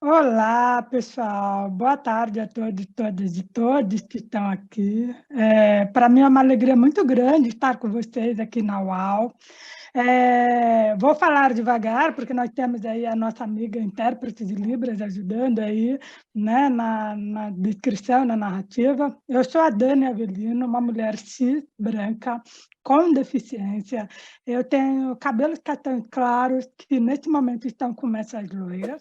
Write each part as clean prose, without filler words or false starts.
Olá, pessoal. Boa tarde a todos, todas e todos que estão aqui. Para mim é uma alegria muito grande estar com vocês aqui na UAU. Vou falar devagar, porque nós temos aí a nossa amiga intérprete de Libras ajudando aí, né, na descrição, na narrativa. Eu sou a Dani Avelino, uma mulher cis, branca, com deficiência. Eu tenho cabelos castanhos claros, que neste momento estão com mechas loiras.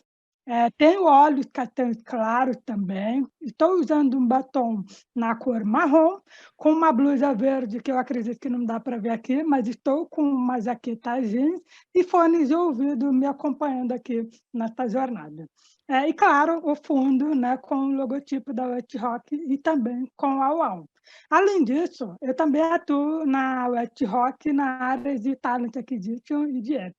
Tenho olhos castanhos claros também. Estou usando um batom na cor marrom, com uma blusa verde, que eu acredito que não dá para ver aqui, mas estou com uma jaqueta jeans e fones de ouvido me acompanhando aqui nesta jornada. E, claro, o fundo, né, com o logotipo da Wet Rock e também com a UAU. Além disso, eu também atuo na Wet Rock na área de Talent Acquisition e de app.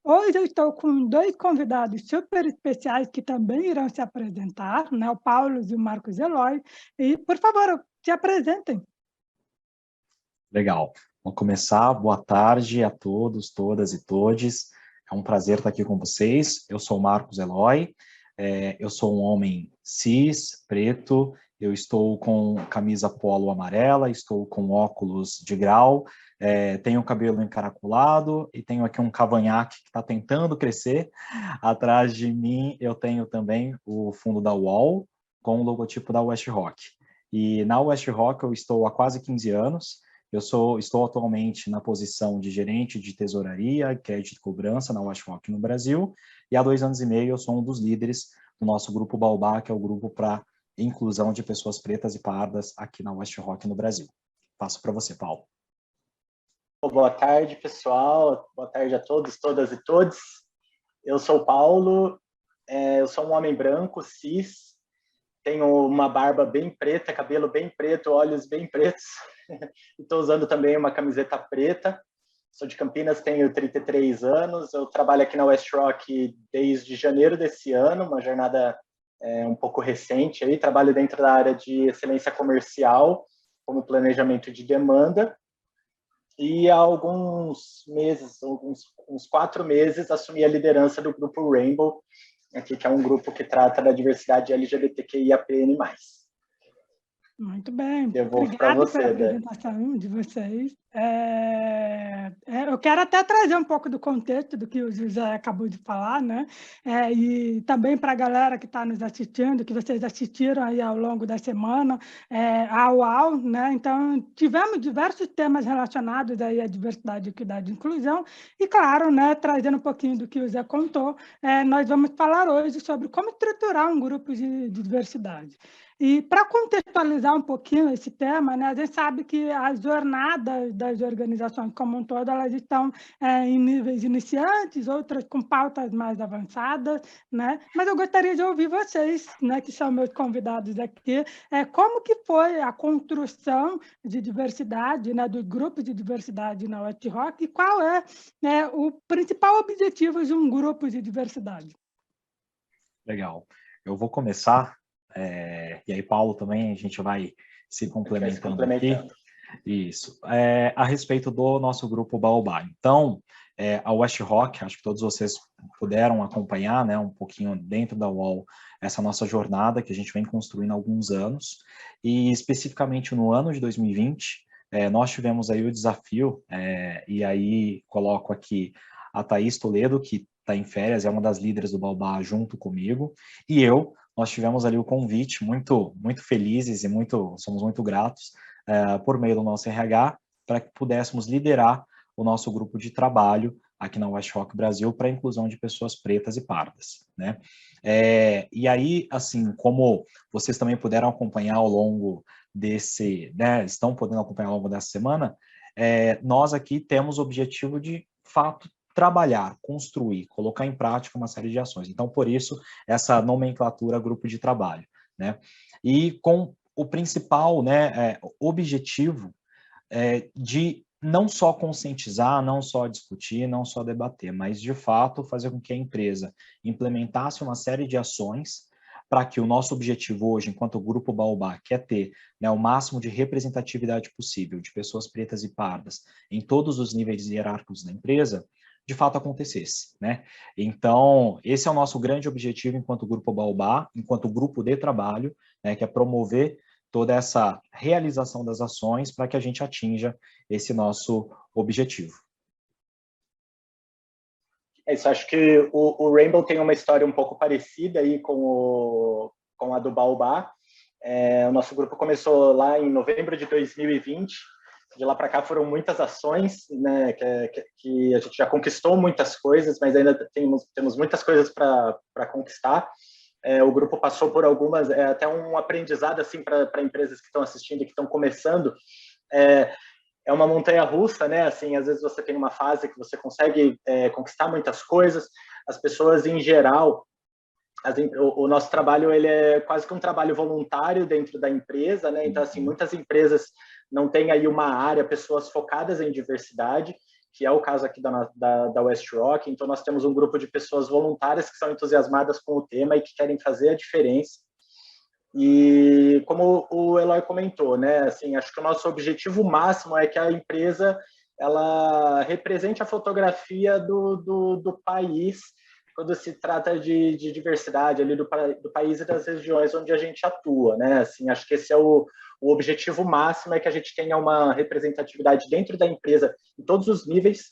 Hoje eu estou com dois convidados super especiais que também irão se apresentar, né? O Paulo e o Marcos Eloy. E, por favor, se apresentem. Legal. Vamos começar. Boa tarde a todos, todas e todes. É um prazer estar aqui com vocês. Eu sou o Marcos Eloy. Eu sou um homem cis, preto. Eu estou com camisa polo amarela, estou com óculos de grau, tenho o cabelo encaracolado e tenho aqui um cavanhaque que está tentando crescer. Atrás de mim eu tenho também o fundo da UOL com o logotipo da West Rock. E na West Rock eu estou há quase 15 anos. Estou atualmente na posição de gerente de tesouraria e crédito e cobrança na West Rock no Brasil, e há 2 anos e meio eu sou um dos líderes do nosso grupo Baobá, que é o grupo para inclusão de pessoas pretas e pardas aqui na West Rock no Brasil. Passo para você, Paulo. Boa tarde, pessoal. Boa tarde a todos, todas e todos. Eu sou o Paulo, eu sou um homem branco, cis, tenho uma barba bem preta, cabelo bem preto, olhos bem pretos. Estou usando também uma camiseta preta. Sou de Campinas, tenho 33 anos. Eu trabalho aqui na West Rock desde janeiro desse ano, uma jornada um pouco recente. Aí. Trabalho dentro da área de excelência comercial, como planejamento de demanda. E há alguns meses, uns 4 meses, assumi a liderança do grupo Rainbow, aqui, que é um grupo que trata da diversidade LGBTQIAPN+. Muito bem. Obrigada pela apresentação de vocês. Eu quero até trazer um pouco do contexto do que o José acabou de falar, né? E também para a galera que está nos assistindo, que vocês assistiram aí ao longo da semana, a UAU, né? Então, tivemos diversos temas relacionados aí à diversidade, equidade e inclusão, e claro, né, trazendo um pouquinho do que o José contou, nós vamos falar hoje sobre como estruturar um grupo de diversidade. E para contextualizar um pouquinho esse tema, né, a gente sabe que as jornadas das organizações como um todo, elas estão em níveis iniciantes, outras com pautas mais avançadas, né? Mas eu gostaria de ouvir vocês, né, que são meus convidados aqui, como que foi a construção de diversidade, né, do grupo de diversidade na West Rock e qual é, né, o principal objetivo de um grupo de diversidade? Legal. Eu vou começar. E aí, Paulo, também a gente vai se complementando aqui. Isso. A respeito do nosso grupo Baobá. Então, a West Rock, acho que todos vocês puderam acompanhar, né, um pouquinho dentro da UOL, essa nossa jornada que a gente vem construindo há alguns anos. E, especificamente no ano de 2020, nós tivemos aí o desafio, e aí coloco aqui a Thaís Toledo, que está em férias, é uma das líderes do Baobá junto comigo, e nós tivemos ali o convite, muito felizes e somos muito gratos, por meio do nosso RH, para que pudéssemos liderar o nosso grupo de trabalho aqui na West Rock Brasil para a inclusão de pessoas pretas e pardas, né? E aí, assim, como vocês também puderam acompanhar ao longo né, estão podendo acompanhar ao longo dessa semana, nós aqui temos o objetivo de fato trabalhar, construir, colocar em prática uma série de ações. Então, por isso, essa nomenclatura grupo de trabalho, né? E com o principal, né, objetivo de não só conscientizar, não só discutir, não só debater, mas, de fato, fazer com que a empresa implementasse uma série de ações para que o nosso objetivo hoje, enquanto Grupo Baobá, que é ter, né, o máximo de representatividade possível de pessoas pretas e pardas em todos os níveis hierárquicos da empresa, de fato acontecesse, né? Então, esse é o nosso grande objetivo enquanto Grupo Baobá, enquanto grupo de trabalho, né, que é promover toda essa realização das ações para que a gente atinja esse nosso objetivo. É isso, acho que o Rainbow tem uma história um pouco parecida aí com a do Baobá. O nosso grupo começou lá em novembro de 2020. De lá para cá foram muitas ações, né, que a gente já conquistou muitas coisas, mas ainda temos muitas coisas para conquistar. O grupo passou por algumas, até um aprendizado assim para empresas que estão assistindo e que estão começando. É uma montanha-russa, né? Assim, às vezes você tem uma fase que você consegue conquistar muitas coisas. As pessoas, em geral, o nosso trabalho ele é quase que um trabalho voluntário dentro da empresa, né? Então, assim, muitas empresas não têm aí uma área, pessoas focadas em diversidade, que é o caso aqui da West Rock. Então, nós temos um grupo de pessoas voluntárias que são entusiasmadas com o tema e que querem fazer a diferença. E como o Eloy comentou, né? Assim, acho que o nosso objetivo máximo é que a empresa ela represente a fotografia do país quando se trata de diversidade ali do país e das regiões onde a gente atua, né? Assim, acho que esse é o objetivo máximo, é que a gente tenha uma representatividade dentro da empresa em todos os níveis,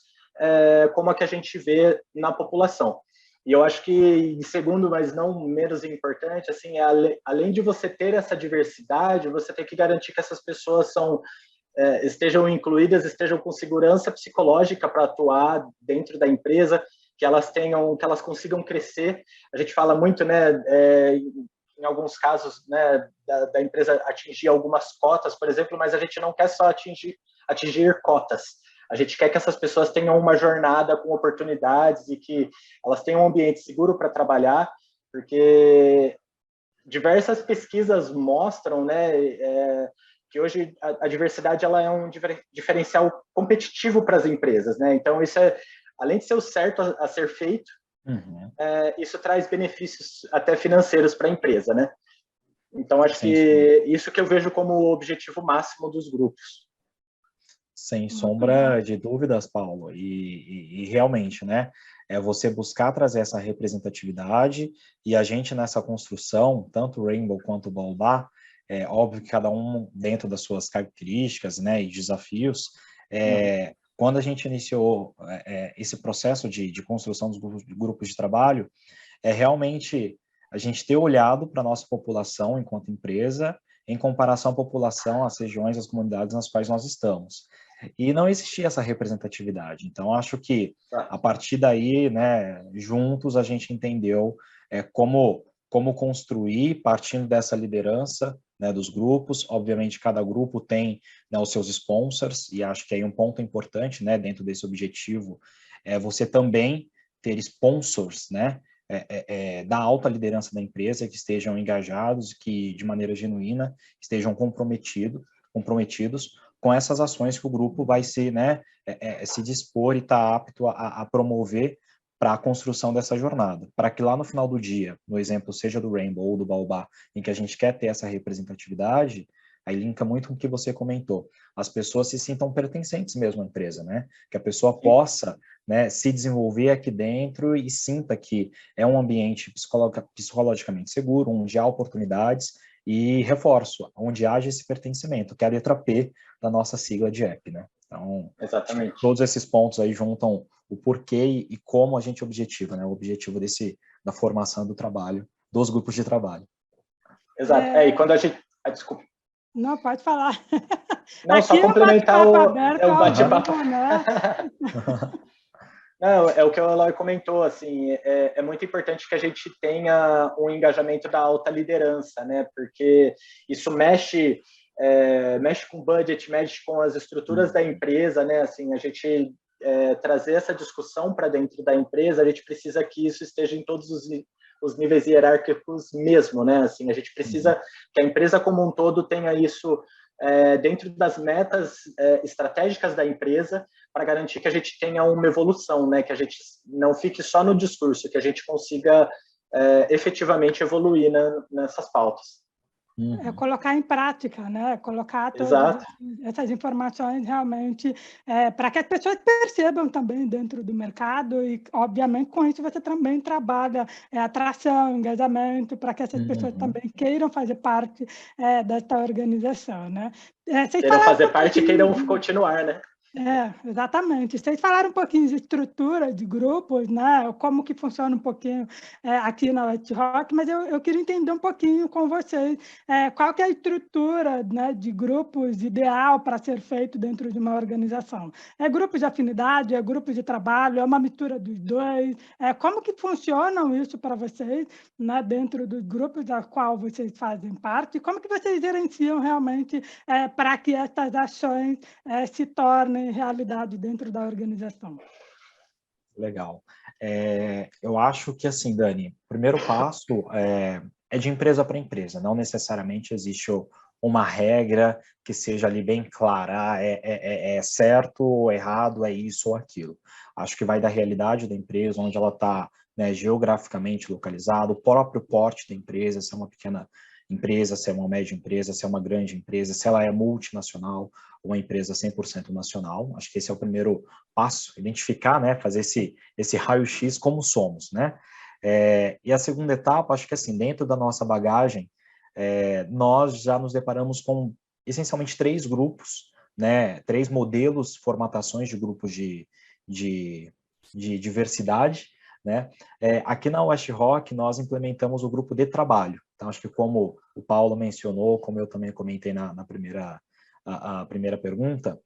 como a que a gente vê na população. E eu acho que, em segundo, mas não menos importante, assim, além de você ter essa diversidade, você tem que garantir que essas pessoas estejam incluídas, estejam com segurança psicológica para atuar dentro da empresa, que elas consigam crescer. A gente fala muito, né, em alguns casos, né, da empresa atingir algumas cotas, por exemplo, mas a gente não quer só atingir cotas. A gente quer que essas pessoas tenham uma jornada com oportunidades e que elas tenham um ambiente seguro para trabalhar, porque diversas pesquisas mostram, né, que hoje a diversidade ela é um diferencial competitivo para as empresas, né? Então isso além de ser o certo a ser feito, isso traz benefícios até financeiros para a empresa, né? Então acho que isso que eu vejo como o objetivo máximo dos grupos. Sem sombra de dúvidas, Paulo, e realmente, né, é você buscar trazer essa representatividade, e a gente nessa construção, tanto o Rainbow quanto o Baobá, é óbvio que cada um dentro das suas características, né, e desafios, quando a gente iniciou esse processo de construção dos grupos de trabalho, realmente a gente ter olhado para a nossa população enquanto empresa, em comparação à população, às regiões, às comunidades nas quais nós estamos. E não existia essa representatividade. Então, acho que, a partir daí, né, juntos, a gente entendeu como construir, partindo dessa liderança, né, dos grupos. Obviamente, cada grupo tem, né, os seus sponsors, e acho que aí um ponto importante, né, dentro desse objetivo, é você também ter sponsors, né, da alta liderança da empresa, que estejam engajados, que de maneira genuína estejam comprometidos com essas ações que o grupo vai se, né, se dispor e estar apto a promover para a construção dessa jornada, para que lá no final do dia, no exemplo seja do Rainbow ou do Baobá, em que a gente quer ter essa representatividade, aí linka muito com o que você comentou, as pessoas se sintam pertencentes mesmo à empresa, né? Que a pessoa possa, né, se desenvolver aqui dentro e sinta que é um ambiente psicologicamente seguro, onde há oportunidades, e reforço, onde haja esse pertencimento, que é a letra P da nossa sigla de app, né? Então, exatamente, todos esses pontos aí juntam o porquê e como a gente objetiva, né? O objetivo da formação do trabalho, dos grupos de trabalho. Exato. E quando a gente... desculpa. Não, pode falar. Não, só complementar o bate-papo. Né? Não, é o que o Eloy comentou, assim, é muito importante que a gente tenha um engajamento da alta liderança, né? Porque isso mexe com o budget, mexe com as estruturas da empresa, né? Assim, a gente trazer essa discussão para dentro da empresa, a gente precisa que isso esteja em todos os níveis hierárquicos mesmo, né? Assim, a gente precisa que a empresa como um todo tenha isso dentro das metas estratégicas da empresa, para garantir que a gente tenha uma evolução, né? Que a gente não fique só no discurso, que a gente consiga efetivamente evoluir nessas pautas. colocar em prática, né? Colocar todas essas informações realmente para que as pessoas percebam também dentro do mercado e, obviamente, com isso você também trabalha atração, engajamento, para que essas pessoas também queiram fazer parte desta organização, né? Queiram fazer parte e queiram continuar, né? Exatamente. Vocês falaram um pouquinho de estrutura de grupos, né? Como que funciona um pouquinho aqui na West Rock, mas eu queria entender um pouquinho com vocês qual que é a estrutura, né, de grupos ideal para ser feito dentro de uma organização. É grupo de afinidade, é grupo de trabalho, é uma mistura dos dois? Como que funcionam isso para vocês, né, dentro dos grupos da qual vocês fazem parte? Como que vocês gerenciam realmente para que essas ações se tornem realidade dentro da organização? Legal. Eu acho que, assim, Dani, o primeiro passo é de empresa para empresa. Não necessariamente existe uma regra que seja ali bem clara, é certo ou errado, é isso ou aquilo. Acho que vai da realidade da empresa, onde ela está, né, geograficamente localizada, o próprio porte da empresa, se é uma pequena empresa, se é uma média empresa, se é uma grande empresa, se ela é multinacional ou uma empresa 100% nacional. Acho que esse é o primeiro passo, identificar, né, fazer esse raio-x como somos, né? E a segunda etapa, acho que assim, dentro da nossa bagagem, nós já nos deparamos com essencialmente 3 grupos, né, 3 modelos, formatações de grupos de diversidade, né? Aqui na West Rock, nós implementamos o grupo de trabalho. Então, acho que como o Paulo mencionou, como eu também comentei na primeira, a primeira pergunta,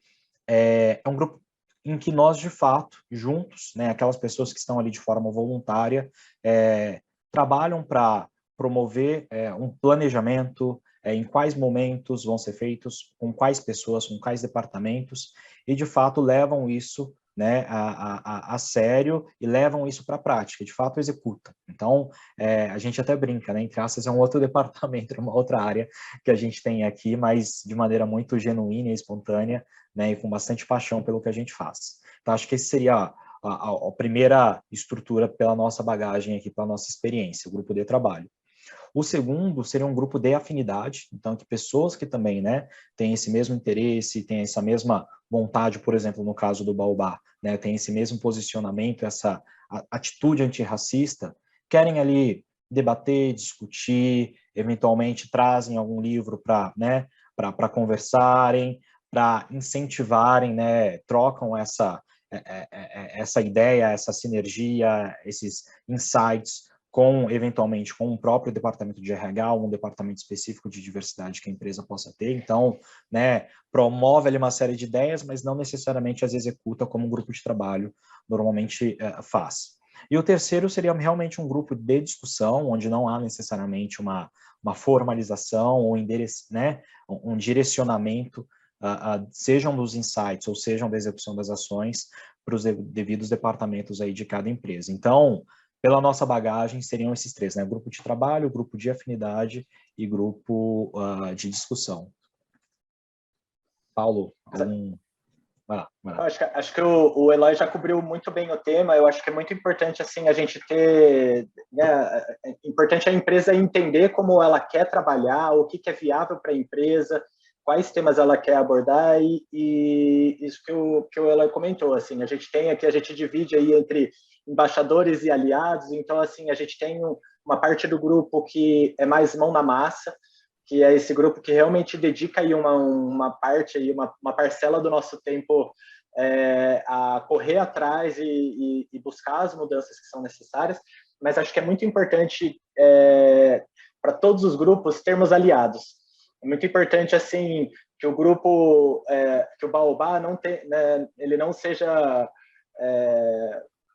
é um grupo em que nós, de fato, juntos, né, aquelas pessoas que estão ali de forma voluntária, trabalham para promover um planejamento, em quais momentos vão ser feitos, com quais pessoas, com quais departamentos, e, de fato, levam isso, né, a sério e levam isso para a prática, de fato executa. Então, a gente até brinca, né, entre aspas, é um outro departamento, uma outra área que a gente tem aqui, mas de maneira muito genuína e espontânea, né, e com bastante paixão pelo que a gente faz. Então, acho que esse seria a primeira estrutura pela nossa bagagem aqui, pela nossa experiência, o grupo de trabalho. O segundo seria um grupo de afinidade, então que pessoas que também, né, têm esse mesmo interesse, têm essa mesma vontade, por exemplo, no caso do Baobá, né, tem esse mesmo posicionamento, essa atitude antirracista, querem ali debater, discutir, eventualmente trazem algum livro para, né, para conversarem, para incentivarem, né, trocam essa ideia, essa sinergia, esses insights eventualmente, com o próprio departamento de RH, ou um departamento específico de diversidade que a empresa possa ter. Então, né, promove ali uma série de ideias, mas não necessariamente as executa como um grupo de trabalho normalmente faz. E o terceiro seria realmente um grupo de discussão, onde não há necessariamente uma formalização ou né, um direcionamento, sejam dos insights ou sejam da execução das ações, para os devidos departamentos aí de cada empresa. Então, pela nossa bagagem, seriam esses 3, né? Grupo de trabalho, grupo de afinidade e grupo de discussão. Paulo, algum... Vai lá. Acho que o Eloy já cobriu muito bem o tema. Eu acho que é muito importante assim, a gente ter... Né, é importante a empresa entender como ela quer trabalhar, o que é viável para a empresa, quais temas ela quer abordar e isso que o Eloy comentou. Assim, a gente tem aqui, a gente divide aí entre embaixadores e aliados, então assim, a gente tem uma parte do grupo que é mais mão na massa, que é esse grupo que realmente dedica aí uma parte, aí, uma parcela do nosso tempo a correr atrás e buscar as mudanças que são necessárias, mas acho que é muito importante para todos os grupos termos aliados. É muito importante assim que o grupo, que o Baobá não tem, né, ele não seja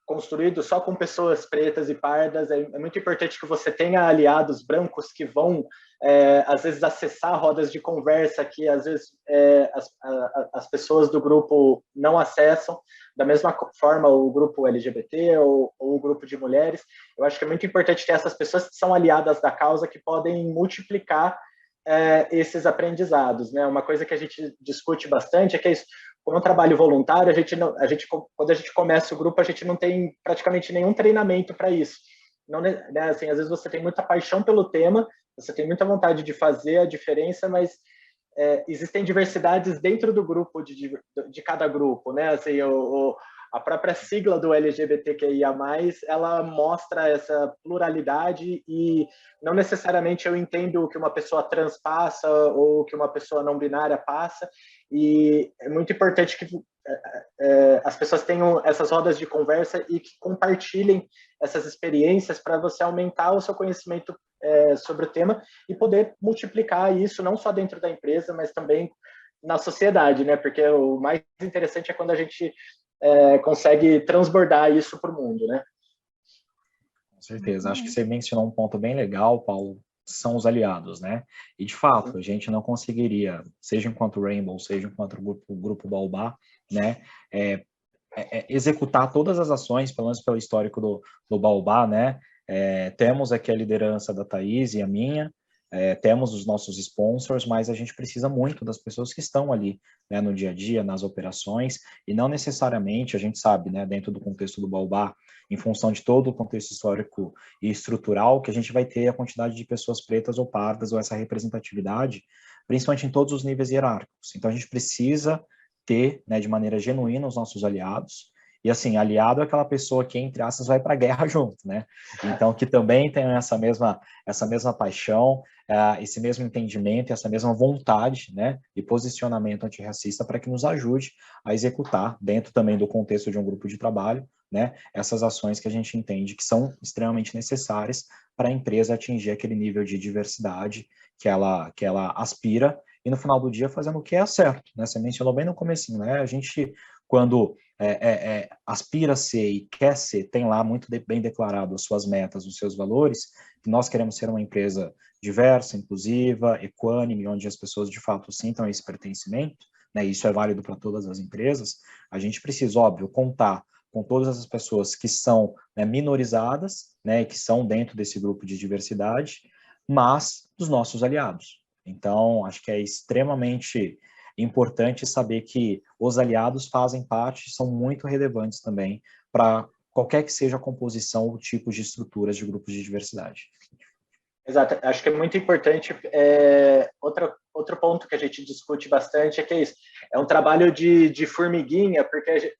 construído só com pessoas pretas e pardas. É muito importante que você tenha aliados brancos que vão, às vezes, acessar rodas de conversa que, às vezes, as pessoas do grupo não acessam. Da mesma forma, o grupo LGBT ou o grupo de mulheres. Eu acho que é muito importante ter essas pessoas que são aliadas da causa, que podem multiplicar esses aprendizados, né? Uma coisa que a gente discute bastante é que é isso. Como é um trabalho voluntário, quando a gente começa o grupo, a gente não tem praticamente nenhum treinamento para isso. Não, né, assim, às vezes você tem muita paixão pelo tema, você tem muita vontade de fazer a diferença, mas existem diversidades dentro do grupo, de cada grupo, né? Assim, a própria sigla do LGBTQIA+, ela mostra essa pluralidade e não necessariamente eu entendo o que uma pessoa trans passa ou o que uma pessoa não binária passa, e é muito importante que as pessoas tenham essas rodas de conversa e que compartilhem essas experiências para você aumentar o seu conhecimento sobre o tema e poder multiplicar isso não só dentro da empresa, mas também na sociedade, né? Porque o mais interessante é quando a gente consegue transbordar isso para o mundo, né? Com certeza. Acho que você mencionou um ponto bem legal, Paulo, são os aliados, né? E, de fato, a gente não conseguiria, seja enquanto Rainbow, seja enquanto grupo Baobá, né? Executar todas as ações, pelo menos pelo histórico do Baobá, né? Temos aqui a liderança da Thaís e a minha, temos os nossos sponsors, mas a gente precisa muito das pessoas que estão ali, né, no dia a dia, nas operações, e não necessariamente, a gente sabe, né, dentro do contexto do Baobá, em função de todo o contexto histórico e estrutural, que a gente vai ter a quantidade de pessoas pretas ou pardas, ou essa representatividade, principalmente em todos os níveis hierárquicos. Então, a gente precisa ter, né, de maneira genuína os nossos aliados, e assim, aliado é aquela pessoa que, entre aspas, vai para a guerra junto, né? Então, que também tem essa mesma paixão, esse mesmo entendimento, essa mesma vontade, né, e posicionamento antirracista para que nos ajude a executar, dentro também do contexto de um grupo de trabalho, né, essas ações que a gente entende que são extremamente necessárias para a empresa atingir aquele nível de diversidade que ela aspira, e no final do dia fazendo o que é certo, né? Você mencionou bem no comecinho, né? A gente, quando aspira a ser e quer ser, tem lá muito bem declarado as suas metas, os seus valores, que nós queremos ser uma empresa diversa, inclusiva, equânime, onde as pessoas de fato sintam esse pertencimento, né? Isso é válido para todas as empresas. A gente precisa, óbvio, contar com todas as pessoas que são, né, minorizadas, né, que são dentro desse grupo de diversidade, mas dos nossos aliados. Então, acho que é extremamente importante saber que os aliados fazem parte, são muito relevantes também para qualquer que seja a composição ou tipo de estruturas de grupos de diversidade. Exato, acho que é muito importante. Outro ponto que a gente discute bastante é que é um trabalho de formiguinha, porque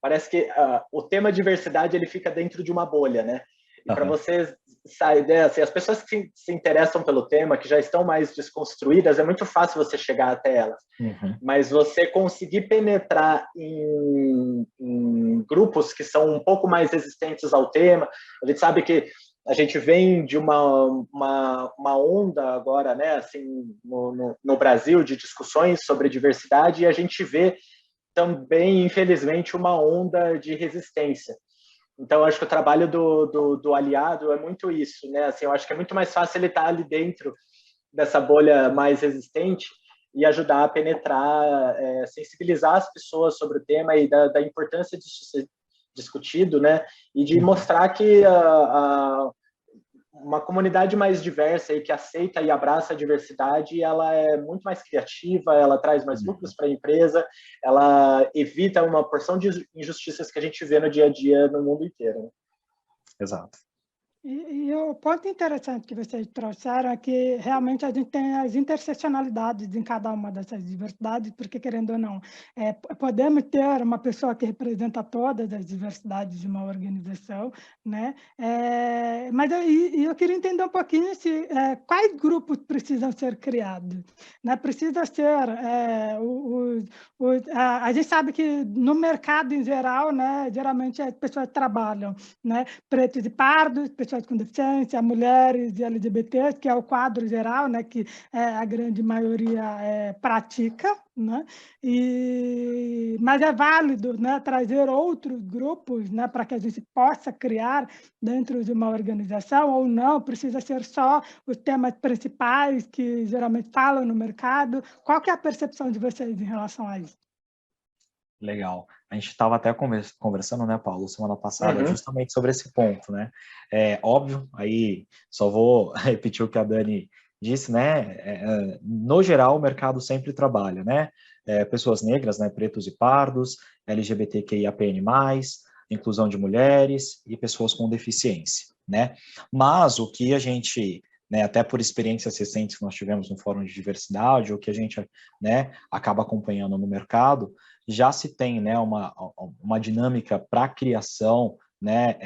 parece que o tema diversidade ele fica dentro de uma bolha, né? E para você sair dessa, as pessoas que se interessam pelo tema, que já estão mais desconstruídas, é muito fácil você chegar até elas. Uhum. Mas você conseguir penetrar em grupos que são um pouco mais resistentes ao tema, a gente sabe que a gente vem de uma onda agora, né, assim, no Brasil, de discussões sobre diversidade, e a gente vê também, infelizmente, uma onda de resistência. Então, acho que o trabalho do aliado é muito isso, né? Assim, eu acho que é muito mais fácil ele estar ali dentro dessa bolha mais resistente e ajudar a penetrar, sensibilizar as pessoas sobre o tema e da importância disso ser discutido, né? E de mostrar que uma comunidade mais diversa e que aceita e abraça a diversidade, ela é muito mais criativa, ela traz mais lucros para a empresa, ela evita uma porção de injustiças que a gente vê no dia a dia no mundo inteiro. Né? Exato. E o ponto interessante que vocês trouxeram é que realmente a gente tem as interseccionalidades em cada uma dessas diversidades, porque, querendo ou não, podemos ter uma pessoa que representa todas as diversidades de uma organização, né? Mas eu queria entender um pouquinho quais grupos precisam ser criados, né? Precisa ser... a gente sabe que no mercado em geral, né, geralmente as pessoas trabalham, né, pretos e pardos, pessoas com deficiência, mulheres e LGBTs, que é o quadro geral, né, que a grande maioria pratica, né? Mas é válido, né, trazer outros grupos, né, para que a gente possa criar dentro de uma organização, ou não, precisa ser só os temas principais que geralmente falam no mercado. Qual que é a percepção de vocês em relação a isso? Legal. A gente estava até conversando, né, Paulo, semana passada, justamente sobre esse ponto, né? Óbvio, aí só vou repetir o que a Dani disse, né? No geral, o mercado sempre trabalha, né? Pessoas negras, né, pretos e pardos, LGBTQIAPN+, inclusão de mulheres e pessoas com deficiência, né? Mas o que a gente, né, até por experiências recentes que nós tivemos no Fórum de Diversidade, ou que a gente, né, acaba acompanhando no mercado, já se tem, né, uma dinâmica para criação, né,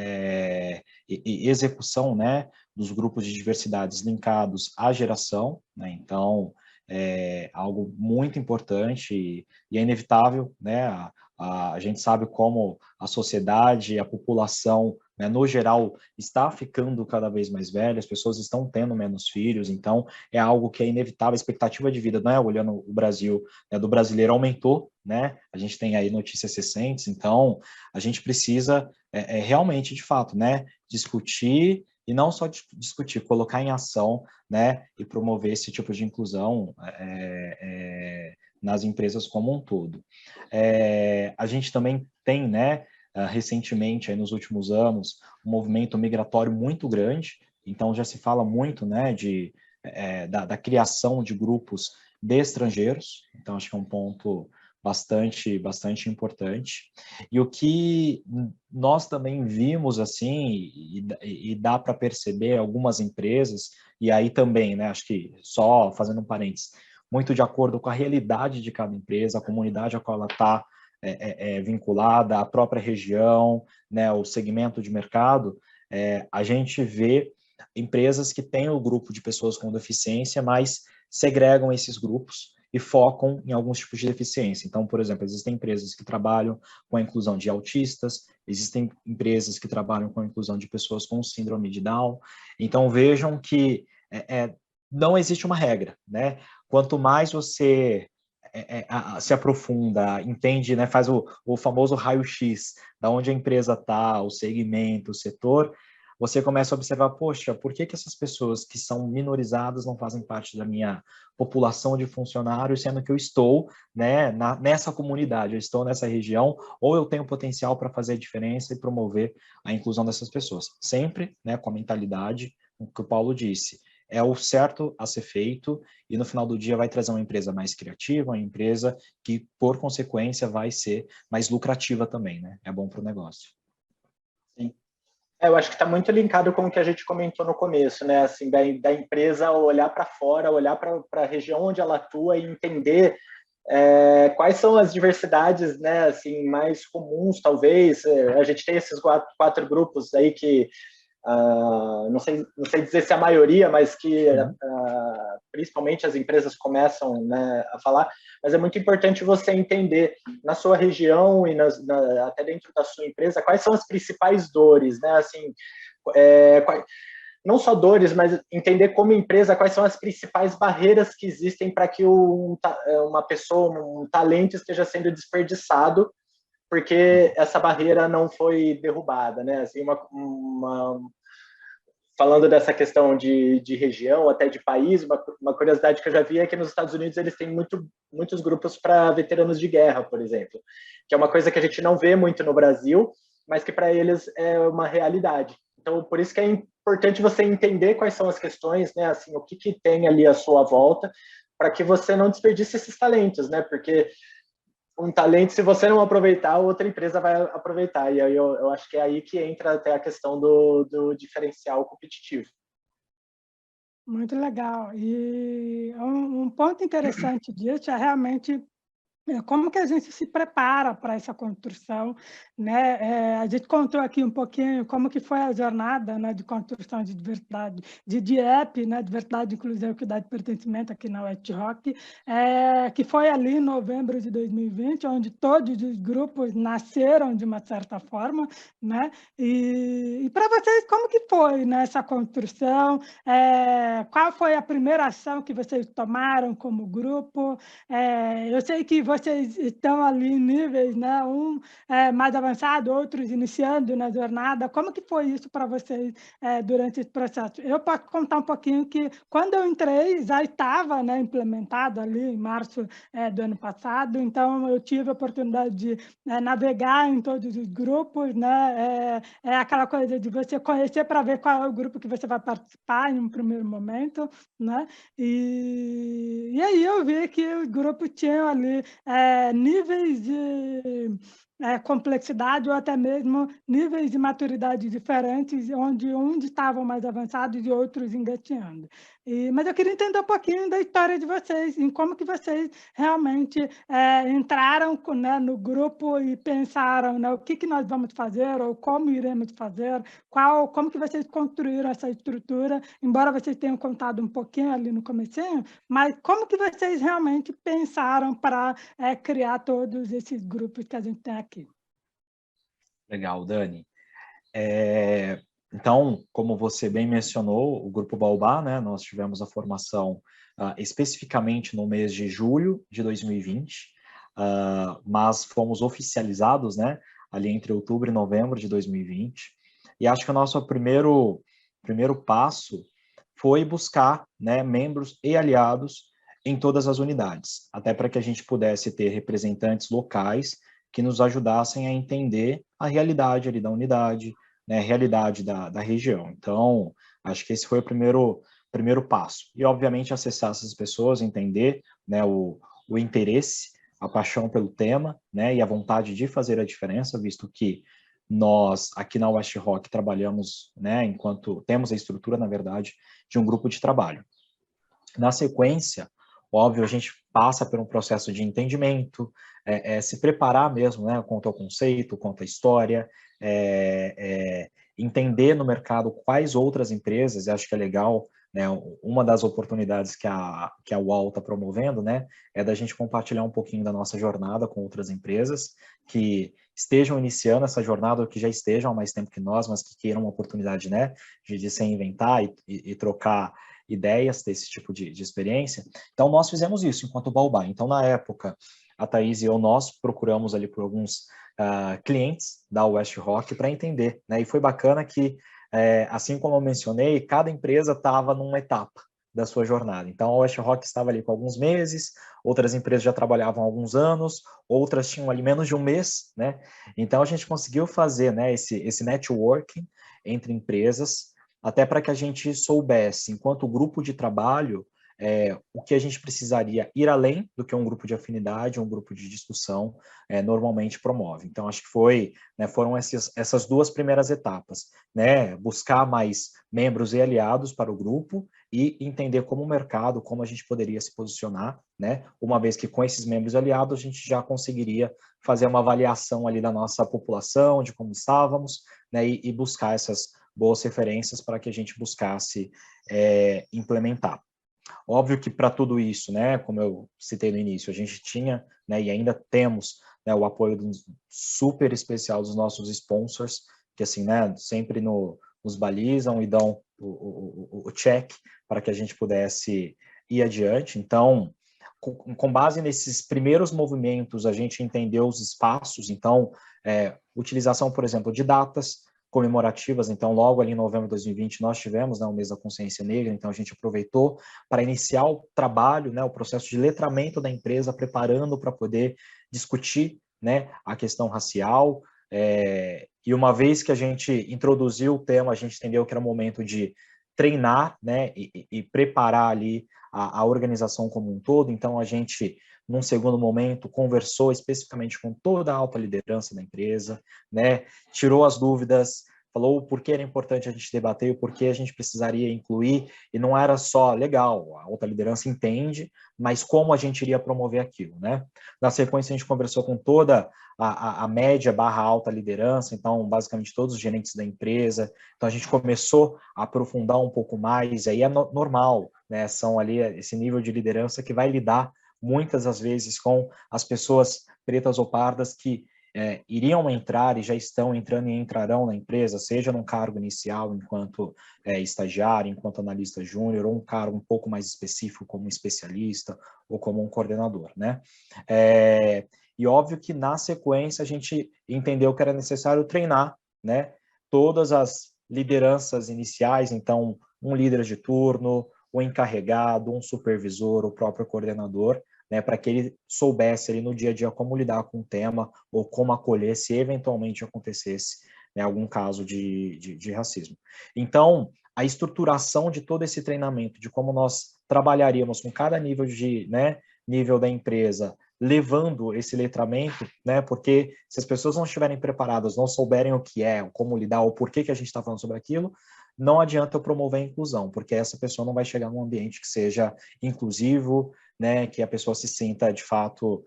e execução, né, dos grupos de diversidades linkados à geração, né, então é algo muito importante e é inevitável, né, a gente sabe como a sociedade, a população, né, no geral, está ficando cada vez mais velha, as pessoas estão tendo menos filhos, então é algo que é inevitável, a expectativa de vida, né, olhando o Brasil, né, do brasileiro aumentou, né, a gente tem aí notícias recentes, então a gente precisa realmente, de fato, né, discutir e não só discutir, colocar em ação, né, e promover esse tipo de inclusão nas empresas como um todo. A gente também tem, né, recentemente, aí nos últimos anos, um movimento migratório muito grande, então já se fala muito, né, da criação de grupos de estrangeiros, então acho que é um ponto bastante importante. E o que nós também vimos, assim, e dá para perceber algumas empresas, e aí também, né, acho que só fazendo um parênteses, muito de acordo com a realidade de cada empresa, a comunidade a qual ela está vinculada, a própria região, né, o segmento de mercado, a gente vê empresas que têm o grupo de pessoas com deficiência, mas segregam esses grupos e focam em alguns tipos de deficiência. Então, por exemplo, existem empresas que trabalham com a inclusão de autistas, existem empresas que trabalham com a inclusão de pessoas com síndrome de Down. Então, vejam que não existe uma regra, né? Quanto mais você se aprofunda, entende, né, faz o famoso raio-x, da onde a empresa está, o segmento, o setor, você começa a observar, poxa, por que essas pessoas que são minorizadas não fazem parte da minha população de funcionários, sendo que eu estou, né, nessa comunidade, eu estou nessa região, ou eu tenho potencial para fazer a diferença e promover a inclusão dessas pessoas. Sempre, né, com a mentalidade, o que o Paulo disse, é o certo a ser feito e no final do dia vai trazer uma empresa mais criativa, uma empresa que, por consequência, vai ser mais lucrativa também, né? É bom para o negócio. Sim. Eu acho que está muito linkado com o que a gente comentou no começo, né? Assim, da empresa olhar para fora, olhar para a região onde ela atua e entender quais são as diversidades, né? Assim, mais comuns, talvez. A gente tem esses quatro grupos aí que não sei dizer se é a maioria, mas que principalmente as empresas começam, né, a falar, mas é muito importante você entender na sua região e até dentro da sua empresa quais são as principais dores, né, assim, não só dores, mas entender como empresa quais são as principais barreiras que existem para que uma pessoa, um talento esteja sendo desperdiçado porque essa barreira não foi derrubada, né? Assim, falando dessa questão de região, até de país, uma curiosidade que eu já vi é que nos Estados Unidos eles têm muitos grupos para veteranos de guerra, por exemplo, que é uma coisa que a gente não vê muito no Brasil, mas que para eles é uma realidade. Então, por isso que é importante você entender quais são as questões, né? Assim, o que tem ali à sua volta, para que você não desperdice esses talentos, né? Porque um talento, se você não aproveitar, outra empresa vai aproveitar. E aí eu acho que é aí que entra até a questão do diferencial competitivo. Muito legal. E um ponto interessante disso é realmente como que a gente se prepara para essa construção, né? A gente contou aqui um pouquinho como que foi a jornada, né, de construção de diversidade, de DIEP, né, diversidade, inclusão, equidade e pertencimento aqui na WestRock, que foi ali em novembro de 2020, onde todos os grupos nasceram de uma certa forma, né? E para vocês, como que foi, né, essa construção? Qual foi a primeira ação que vocês tomaram como grupo? Eu sei que vocês estão ali em níveis, né, mais avançado, outros iniciando na jornada. Como que foi isso para vocês durante esse processo? Eu posso contar um pouquinho que, quando eu entrei, já estava, né, implementado ali em março do ano passado, então eu tive a oportunidade de navegar em todos os grupos, né, aquela coisa de você conhecer para ver qual é o grupo que você vai participar em um primeiro momento, né, e aí eu vi que os grupos tinham ali níveis complexidade ou até mesmo níveis de maturidade diferentes, onde uns estavam mais avançados e outros engateando. Mas eu queria entender um pouquinho da história de vocês, em como que vocês realmente entraram, né, no grupo e pensaram, né, o que nós vamos fazer ou como iremos fazer, como que vocês construíram essa estrutura, embora vocês tenham contado um pouquinho ali no comecinho, mas como que vocês realmente pensaram para criar todos esses grupos que a gente tem aqui? Legal, Dani. Então, como você bem mencionou, o Grupo Baobá, né, nós tivemos a formação especificamente no mês de julho de 2020, mas fomos oficializados, né, ali entre outubro e novembro de 2020, e acho que o nosso primeiro passo foi buscar, né, membros e aliados em todas as unidades, até para que a gente pudesse ter representantes locais que nos ajudassem a entender a realidade ali da unidade, né, a realidade da região. Então, acho que esse foi o primeiro passo. E, obviamente, acessar essas pessoas, entender, né, o interesse, a paixão pelo tema, né, e a vontade de fazer a diferença, visto que nós, aqui na West Rock, trabalhamos, né, enquanto temos a estrutura, na verdade, de um grupo de trabalho. Na sequência, óbvio, a gente passa por um processo de entendimento, se preparar mesmo, né, quanto ao conceito, quanto à história, entender no mercado quais outras empresas, acho que é legal, né, uma das oportunidades que a UOL está promovendo, né, é da gente compartilhar um pouquinho da nossa jornada com outras empresas que estejam iniciando essa jornada ou que já estejam há mais tempo que nós, mas que queiram uma oportunidade, né, de se reinventar e trocar ideias desse tipo de experiência. Então, nós fizemos isso enquanto Baobá. Então, na época, a Thaís e eu, nós procuramos ali por alguns clientes da West Rock para entender, né? E foi bacana que, assim como eu mencionei, cada empresa estava numa etapa da sua jornada. Então, a West Rock estava ali com alguns meses, outras empresas já trabalhavam há alguns anos, outras tinham ali menos de um mês, né? Então, a gente conseguiu fazer, né, esse networking entre empresas, até para que a gente soubesse, enquanto grupo de trabalho, o que a gente precisaria ir além do que um grupo de afinidade, um grupo de discussão normalmente promove. Então, acho que foram essas duas primeiras etapas, né? Buscar mais membros e aliados para o grupo e entender como o mercado, como a gente poderia se posicionar, né? Uma vez que com esses membros e aliados a gente já conseguiria fazer uma avaliação ali da nossa população, de como estávamos, né? E buscar essas boas referências para que a gente buscasse implementar. Óbvio que para tudo isso, né, como eu citei no início, a gente tinha, né, e ainda temos, né, o apoio super especial dos nossos sponsors, que assim, né, sempre nos balizam e dão o check para que a gente pudesse ir adiante. Então, com base nesses primeiros movimentos, a gente entendeu os espaços, então, utilização, por exemplo, de datas comemorativas. Então, logo ali em novembro de 2020, nós tivemos, né, o mês da consciência negra, então a gente aproveitou para iniciar o trabalho, né, o processo de letramento da empresa, preparando para poder discutir, né, a questão racial, e uma vez que a gente introduziu o tema, a gente entendeu que era o momento de treinar, né, e preparar ali a organização como um todo. Então, a gente, num segundo momento, conversou especificamente com toda a alta liderança da empresa, né, tirou as dúvidas, falou o porquê era importante a gente debater, o porquê a gente precisaria incluir, e não era só legal, a alta liderança entende, mas como a gente iria promover aquilo, né? Na sequência, a gente conversou com toda a média barra alta liderança, então, basicamente, todos os gerentes da empresa. Então, a gente começou a aprofundar um pouco mais, aí é normal, né? São ali esse nível de liderança que vai lidar muitas das vezes com as pessoas pretas ou pardas que iriam entrar e já estão entrando e entrarão na empresa, seja num cargo inicial enquanto estagiário, enquanto analista júnior, ou um cargo um pouco mais específico como um especialista ou como um coordenador, né? E óbvio que na sequência a gente entendeu que era necessário treinar, né, todas as lideranças iniciais, então um líder de turno, o encarregado, um supervisor, o próprio coordenador, né, para que ele soubesse ali no dia a dia como lidar com o tema ou como acolher se eventualmente acontecesse, né, algum caso de racismo. Então, a estruturação de todo esse treinamento, de como nós trabalharíamos com cada nível nível da empresa, levando esse letramento, né? Porque se as pessoas não estiverem preparadas, não souberem o que é, como lidar, ou por que a gente está falando sobre aquilo, não adianta eu promover a inclusão, porque essa pessoa não vai chegar num ambiente que seja inclusivo, né? Que a pessoa se sinta, de fato,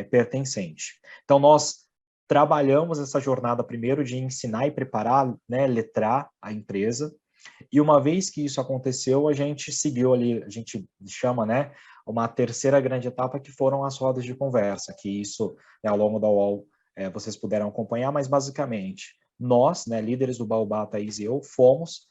pertencente. Então, nós trabalhamos essa jornada primeiro de ensinar e preparar, né? Letrar a empresa. E uma vez que isso aconteceu, a gente seguiu ali, a gente chama, né, uma terceira grande etapa, que foram as rodas de conversa, que isso, né, ao longo da UOL, vocês puderam acompanhar, mas basicamente, nós, né, líderes do Baobá, Thaís e eu, fomos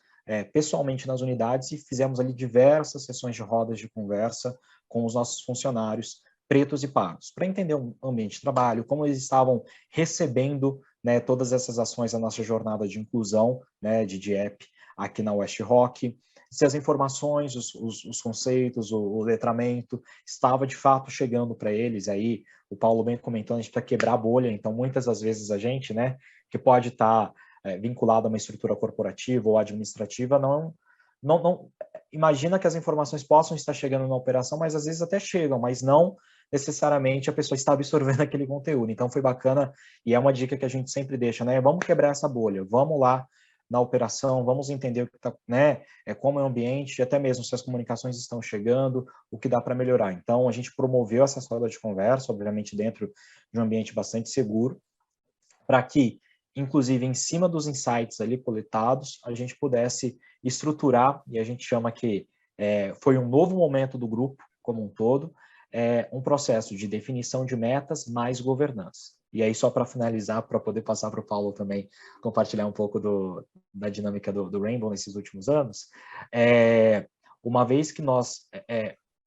pessoalmente nas unidades e fizemos ali diversas sessões de rodas de conversa com os nossos funcionários pretos e pardos, para entender o ambiente de trabalho, como eles estavam recebendo, né, todas essas ações da nossa jornada de inclusão, né, de DIEP, aqui na West Rock, se as informações, os conceitos, o letramento estava de fato chegando para eles. Aí o Paulo bem comentando, a gente precisa quebrar a bolha, então muitas das vezes a gente, né, que pode estar vinculado a uma estrutura corporativa ou administrativa, não imagina que as informações possam estar chegando na operação, mas às vezes até chegam, mas não necessariamente a pessoa está absorvendo aquele conteúdo. Então foi bacana, e é uma dica que a gente sempre deixa, né? Vamos quebrar essa bolha, vamos lá na operação, vamos entender o que tá, né, como é o ambiente, e até mesmo se as comunicações estão chegando, o que dá para melhorar. Então, a gente promoveu essa roda de conversa, obviamente dentro de um ambiente bastante seguro, para que, inclusive, em cima dos insights ali coletados, a gente pudesse estruturar, e a gente chama que foi um novo momento do grupo como um todo, um processo de definição de metas mais governança. E aí, só para finalizar, para poder passar para o Paulo também compartilhar um pouco da dinâmica do Rainbow nesses últimos anos, uma vez que nós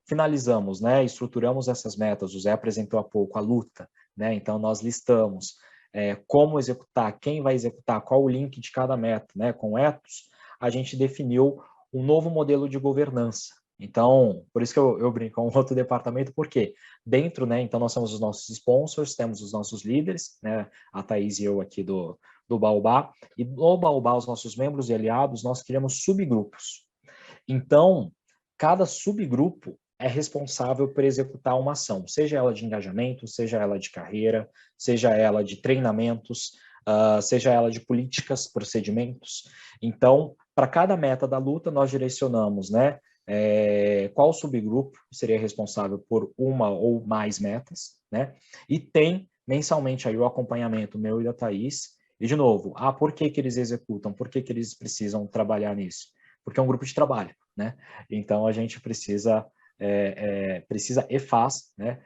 finalizamos, né, estruturamos essas metas, o Zé apresentou há pouco a luta, né, então nós listamos como executar, quem vai executar, qual o link de cada meta, né, com o ethos, a gente definiu um novo modelo de governança. Então, por isso que eu brinco, é um outro departamento, porque dentro, né, então nós temos os nossos sponsors, temos os nossos líderes, né, a Thaís e eu aqui do Baobá, e no Baobá, os nossos membros e aliados, nós criamos subgrupos. Então, cada subgrupo é responsável por executar uma ação, seja ela de engajamento, seja ela de carreira, seja ela de treinamentos, seja ela de políticas, procedimentos. Então, para cada meta da luta, nós direcionamos, né, qual subgrupo seria responsável por uma ou mais metas, né? E tem mensalmente aí o acompanhamento meu e da Thaís. E, de novo, por que eles executam? Por que eles precisam trabalhar nisso? Porque é um grupo de trabalho, né? Então, a gente precisa e faz, né,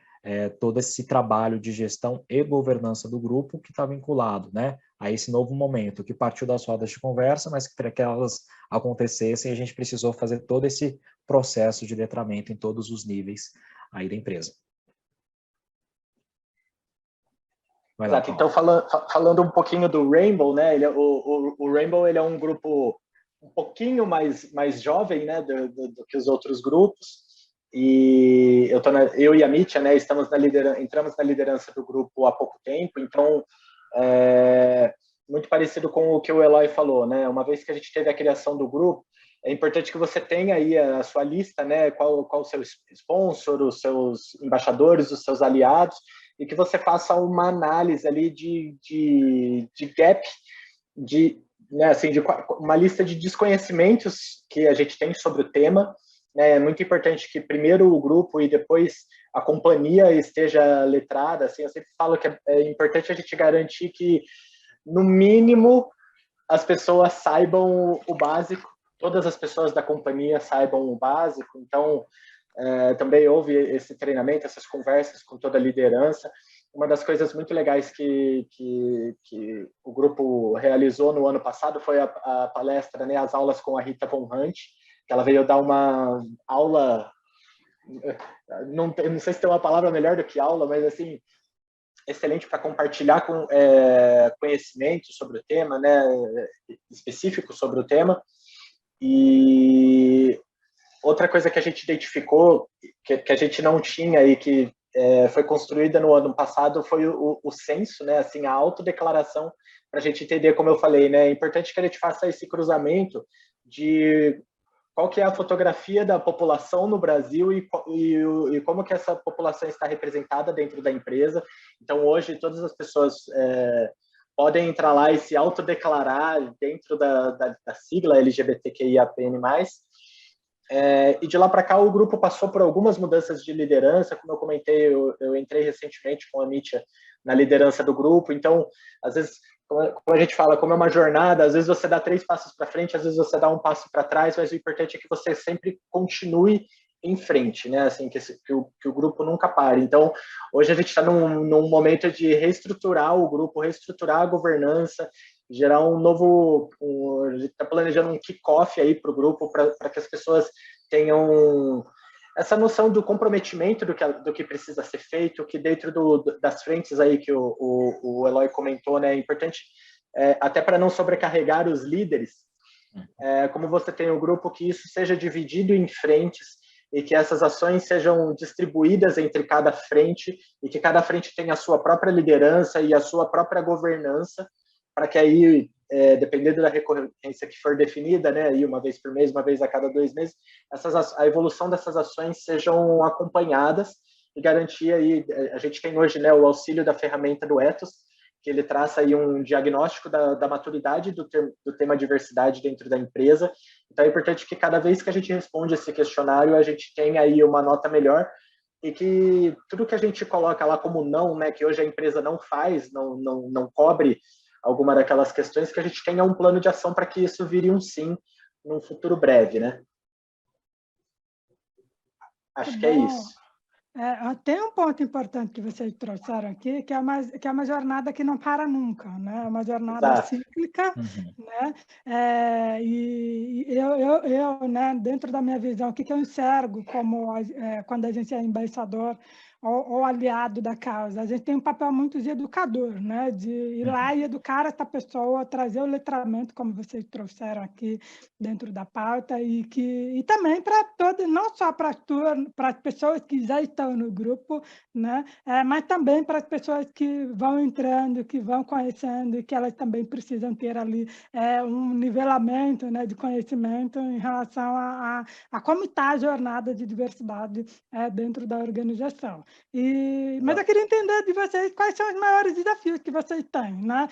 todo esse trabalho de gestão e governança do grupo que está vinculado, né, a esse novo momento, que partiu das rodas de conversa, mas que para que elas acontecessem, a gente precisou fazer todo esse processo de letramento em todos os níveis aí da empresa. Vai lá, exato. Então, falando um pouquinho do Rainbow, né, o Rainbow ele é um grupo um pouquinho mais jovem, né, do que os outros grupos, e eu e a Mítia, né, entramos na liderança do grupo há pouco tempo, então muito parecido com o que o Eloy falou, né, uma vez que a gente teve a criação do grupo, é importante que você tenha aí a sua lista, né, qual o seu sponsor, os seus embaixadores, os seus aliados, e que você faça uma análise ali de gap, né, assim, de uma lista de desconhecimentos que a gente tem sobre o tema. É muito importante que primeiro o grupo e depois a companhia esteja letrada. Assim, eu sempre falo que é importante a gente garantir que, no mínimo, as pessoas saibam o básico, todas as pessoas da companhia saibam o básico. Então, também houve esse treinamento, essas conversas com toda a liderança. Uma das coisas muito legais que o grupo realizou no ano passado foi a palestra, né, as aulas com a Rita Von Hunt, que ela veio dar uma aula, não sei se tem uma palavra melhor do que aula, mas assim, excelente para compartilhar conhecimento sobre o tema, né, específico sobre o tema. E outra coisa que a gente identificou, que a gente não tinha e que foi construída no ano passado, foi o censo, né, assim, a autodeclaração, para a gente entender, como eu falei, né, é importante que a gente faça esse cruzamento de qual que é a fotografia da população no Brasil e como que essa população está representada dentro da empresa. Então, hoje, todas as pessoas podem entrar lá e se autodeclarar dentro da sigla LGBTQIAPN+. E de lá para cá, o grupo passou por algumas mudanças de liderança. Como eu comentei, eu entrei recentemente com a Mítia na liderança do grupo. Então, às vezes, como a gente fala, como é uma jornada, às vezes você dá 3 passos para frente, às vezes você dá um passo para trás, mas o importante é que você sempre continue em frente, né? Assim, que o grupo nunca pare. Então, hoje a gente está num momento de reestruturar o grupo, reestruturar a governança, gerar um novo... a gente está planejando um kick-off aí para o grupo, para que as pessoas tenham essa noção do comprometimento do que precisa ser feito, que dentro das frentes aí que o Eloy comentou, né, é importante, até para não sobrecarregar os líderes, como você tem o grupo, que isso seja dividido em frentes e que essas ações sejam distribuídas entre cada frente e que cada frente tenha a sua própria liderança e a sua própria governança, para que aí, dependendo da recorrência que for definida, né, aí uma vez por mês, uma vez a cada 2 meses, a evolução dessas ações sejam acompanhadas e garantir aí, a gente tem hoje, né, o auxílio da ferramenta do Ethos, que ele traça aí um diagnóstico da maturidade do tema diversidade dentro da empresa. Então é importante que cada vez que a gente responde esse questionário, a gente tenha aí uma nota melhor e que tudo que a gente coloca lá como não, né, que hoje a empresa não faz, não cobre alguma daquelas questões, que a gente tenha um plano de ação para que isso vire um sim num futuro breve, né? Acho que é isso. Tem um ponto importante que vocês trouxeram aqui, que é uma jornada que não para nunca, né? É uma jornada cíclica, né? E eu, né, dentro da minha visão, o que eu enxergo como quando a gente é embaixador ou aliado da causa, a gente tem um papel muito de educador, né? De ir lá e educar essa pessoa, trazer o letramento, como vocês trouxeram aqui dentro da pauta, e também para todos, não só para as pessoas que já estão no grupo, né? Mas também para as pessoas que vão entrando, que vão conhecendo, e que elas também precisam ter ali um nivelamento, né, de conhecimento em relação a como está a jornada de diversidade dentro da organização. Mas eu queria entender de vocês quais são os maiores desafios que vocês têm, né?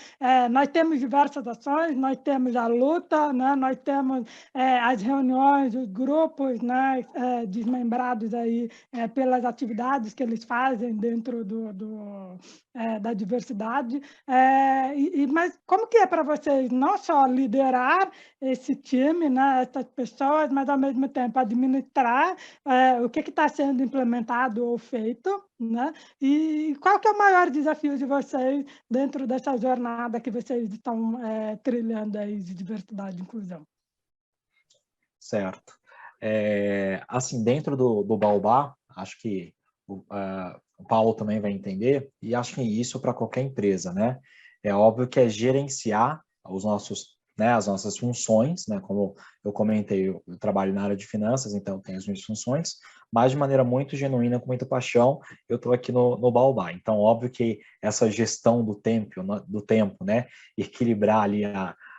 Nós temos diversas ações, nós temos a luta, né? Nós temos as reuniões, os grupos, né? Desmembrados aí pelas atividades que eles fazem dentro da diversidade. Mas como que é para vocês não só liderar esse time, né? Essas pessoas, mas ao mesmo tempo administrar o que está sendo implementado ou feito, né? E qual que é o maior desafio de vocês dentro dessa jornada que vocês estão trilhando aí de diversidade e inclusão? Certo. Assim, dentro do Baobá, acho que o Paulo também vai entender, e acho que isso para qualquer empresa, né? É óbvio que é gerenciar os nossos, né, as nossas funções, né? Como eu comentei, eu trabalho na área de finanças, então tenho as minhas funções, mas de maneira muito genuína, com muita paixão, eu estou aqui no Baobá. Então, óbvio que essa gestão do tempo, né? Equilibrar ali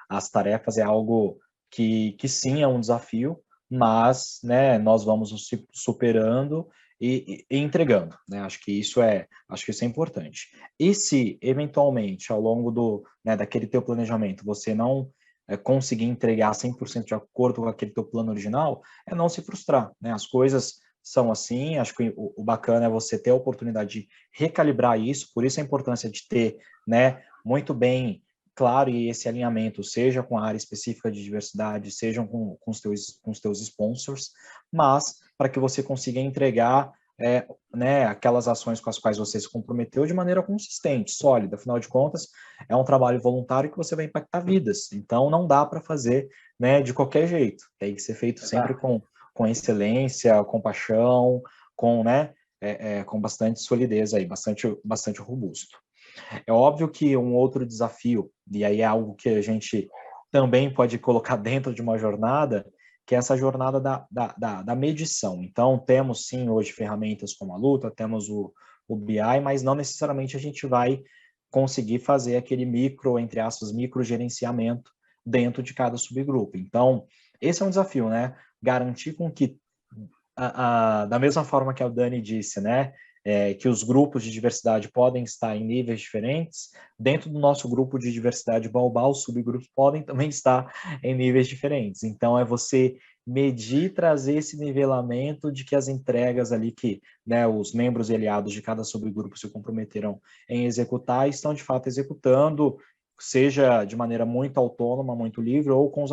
as tarefas é algo que sim é um desafio, mas, né, nós vamos superando e entregando, né? Acho que isso é importante. E se eventualmente ao longo daquele teu planejamento você não conseguir entregar 100% de acordo com aquele teu plano original, é não se frustrar, né? As coisas são assim. Acho que o bacana é você ter a oportunidade de recalibrar isso. Por isso a importância de ter, né, muito bem claro, e esse alinhamento, seja com a área específica de diversidade, sejam com os teus sponsors, mas para que você consiga entregar né, aquelas ações com as quais você se comprometeu de maneira consistente, sólida. Afinal de contas, é um trabalho voluntário que você vai impactar vidas. Então, não dá para fazer, né, de qualquer jeito. Tem que ser feito sempre com excelência, com paixão, né, com bastante solidez aí, bastante robusto. É óbvio que um outro desafio, e aí é algo que a gente também pode colocar dentro de uma jornada, que é essa jornada da medição. Então, temos sim hoje ferramentas como a Luta, temos o BI, mas não necessariamente a gente vai conseguir fazer aquele entre aspas, micro gerenciamento dentro de cada subgrupo. Então, esse é um desafio, né? garantir com que, da mesma forma que a Dani disse, né, que os grupos de diversidade podem estar em níveis diferentes, dentro do nosso grupo de diversidade Baobá, os subgrupos podem também estar em níveis diferentes. Então, é você medir, trazer esse nivelamento de que as entregas ali que, né, os membros e aliados de cada subgrupo se comprometeram em executar, estão de fato executando, seja de maneira muito autônoma, muito livre, ou com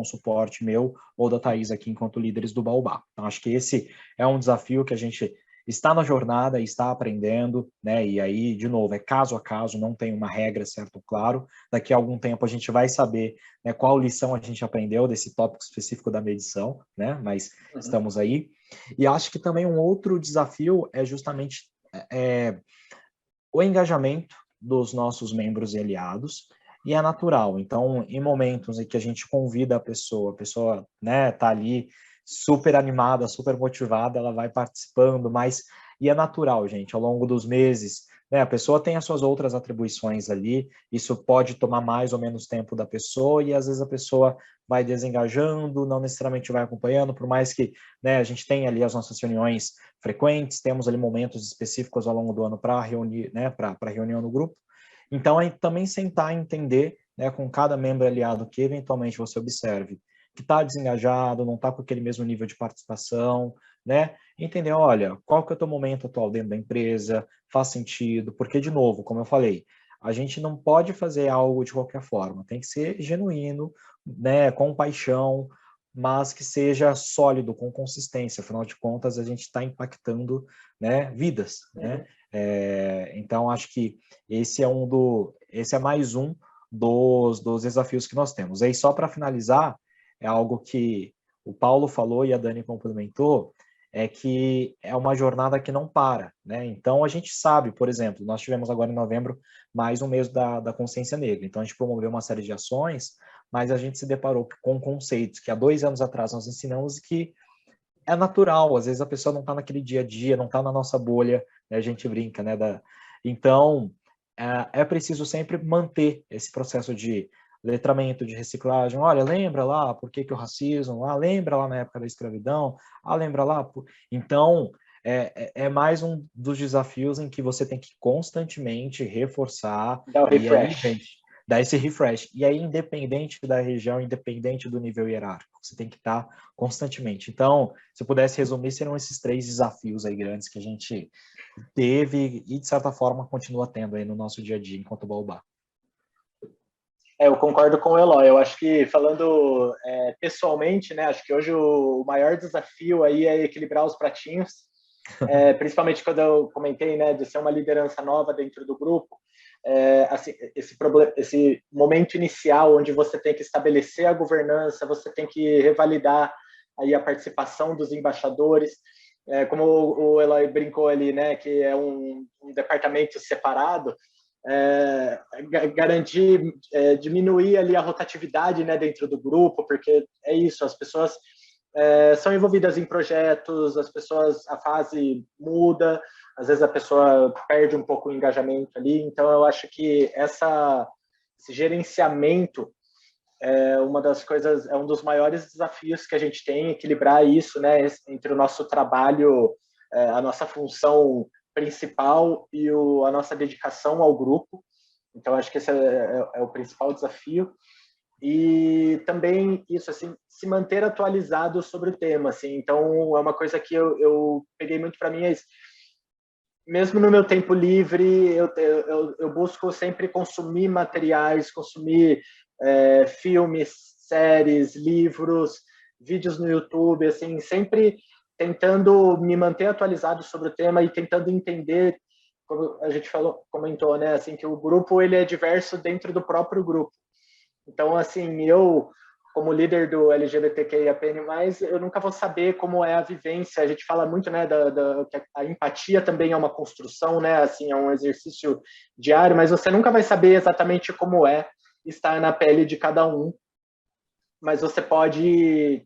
suporte meu ou da Thaís aqui enquanto líderes do Baobá. Então, acho que esse é um desafio que a gente está na jornada e está aprendendo, né? E aí, de novo, é caso a caso, não tem uma regra, certo, claro. Daqui a algum tempo a gente vai saber, né, qual lição a gente aprendeu desse tópico específico da medição, né? Mas estamos aí. E acho que também um outro desafio é justamente o engajamento dos nossos membros e aliados, e é natural. Então, em momentos em que a gente convida a pessoa, né, tá ali super animada, super motivada, ela vai participando, e é natural, gente, ao longo dos meses, né, a pessoa tem as suas outras atribuições ali, isso pode tomar mais ou menos tempo da pessoa, e às vezes a pessoa vai desengajando, não necessariamente vai acompanhando, por mais que, né, a gente tenha ali as nossas reuniões frequentes, temos ali momentos específicos ao longo do ano para reunir, né, para reunião no grupo. Então, é também sentar e entender, né, com cada membro aliado que eventualmente você observe que está desengajado, não está com aquele mesmo nível de participação, né? Entender, olha, qual que é o teu momento atual dentro da empresa, faz sentido, porque, de novo, como eu falei, a gente não pode fazer algo de qualquer forma, tem que ser genuíno, né, com paixão, mas que seja sólido, com consistência, afinal de contas, a gente está impactando, né, vidas, né? Então, acho que esse é mais um dos desafios que nós temos. E aí, só para finalizar, é algo que o Paulo falou e a Dani complementou, é que é uma jornada que não para, né? Então, a gente sabe, por exemplo, nós tivemos agora em novembro mais um mês da consciência negra, então a gente promoveu uma série de ações, mas a gente se deparou com conceitos que há 2 anos atrás nós ensinamos e que é natural, às vezes a pessoa não está naquele dia a dia, não está na nossa bolha, né? A gente brinca, né? Então, é preciso sempre manter esse processo de letramento, de reciclagem. Olha, lembra lá por que o racismo? Lembra lá na época da escravidão? Lembra lá? Então, é mais um dos desafios em que você tem que constantemente reforçar. Dá o refresh. E aí, dar esse refresh. E aí, independente da região, independente do nível hierárquico, você tem que estar constantemente. Então, se eu pudesse resumir, seriam esses 3 desafios aí grandes que a gente teve e, de certa forma, continua tendo aí no nosso dia a dia enquanto Baobá. Eu concordo com o Eloy. Eu acho que, falando pessoalmente, né, acho que hoje o maior desafio aí é equilibrar os pratinhos, principalmente quando eu comentei, né, de ser uma liderança nova dentro do grupo. Assim, esse momento inicial onde você tem que estabelecer a governança, você tem que revalidar aí a participação dos embaixadores, como o Eloy brincou ali, né, que é um departamento separado, garantir, diminuir ali a rotatividade, né, dentro do grupo, porque é isso, as pessoas são envolvidas em projetos, a fase muda, às vezes a pessoa perde um pouco o engajamento ali, então eu acho que esse gerenciamento uma das coisas, é um dos maiores desafios que a gente tem, equilibrar isso, né, entre o nosso trabalho, a nossa função principal e a nossa dedicação ao grupo. Então, acho que esse é o principal desafio. E também isso, assim, se manter atualizado sobre o tema, assim. Então, é uma coisa que eu peguei muito para mim, mesmo no meu tempo livre, eu busco sempre consumir materiais, consumir filmes, séries, livros, vídeos no YouTube, assim, sempre tentando me manter atualizado sobre o tema e tentando entender, como a gente comentou, né, assim, que o grupo ele é diverso dentro do próprio grupo. Então, assim, eu, como líder do LGBTQIAPN+, eu nunca vou saber como é a vivência. A gente fala muito, né, que a empatia também é uma construção, né, assim, é um exercício diário, mas você nunca vai saber exatamente como é estar na pele de cada um. Mas você pode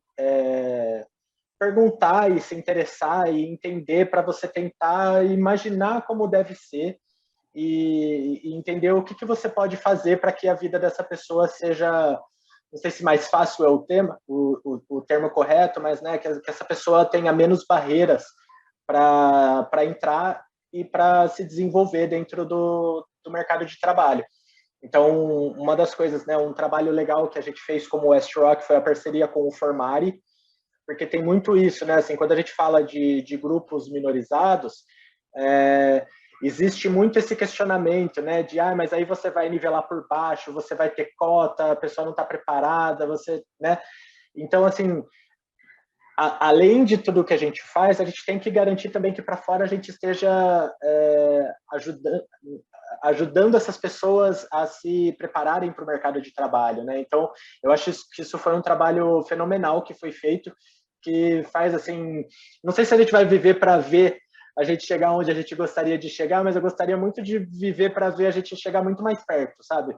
perguntar e se interessar e entender para você tentar imaginar como deve ser e entender o que você pode fazer para que a vida dessa pessoa seja não sei se mais fácil é o termo correto, mas, né, que essa pessoa tenha menos barreiras para entrar e para se desenvolver dentro do mercado de trabalho. Então, uma das coisas, né, um trabalho legal que a gente fez como West Rock foi a parceria com o Formari, porque tem muito isso, né, assim, quando a gente fala de grupos minorizados, existe muito esse questionamento, né, de, mas aí você vai nivelar por baixo, você vai ter cota, a pessoa não está preparada, né, então, assim, além de tudo que a gente faz, a gente tem que garantir também que para fora a gente esteja ajudando essas pessoas a se prepararem para o mercado de trabalho, né? Então, eu acho que isso foi um trabalho fenomenal que foi feito, que faz, assim, não sei se a gente vai viver para ver a gente chegar onde a gente gostaria de chegar, mas eu gostaria muito de viver para ver a gente chegar muito mais perto, sabe?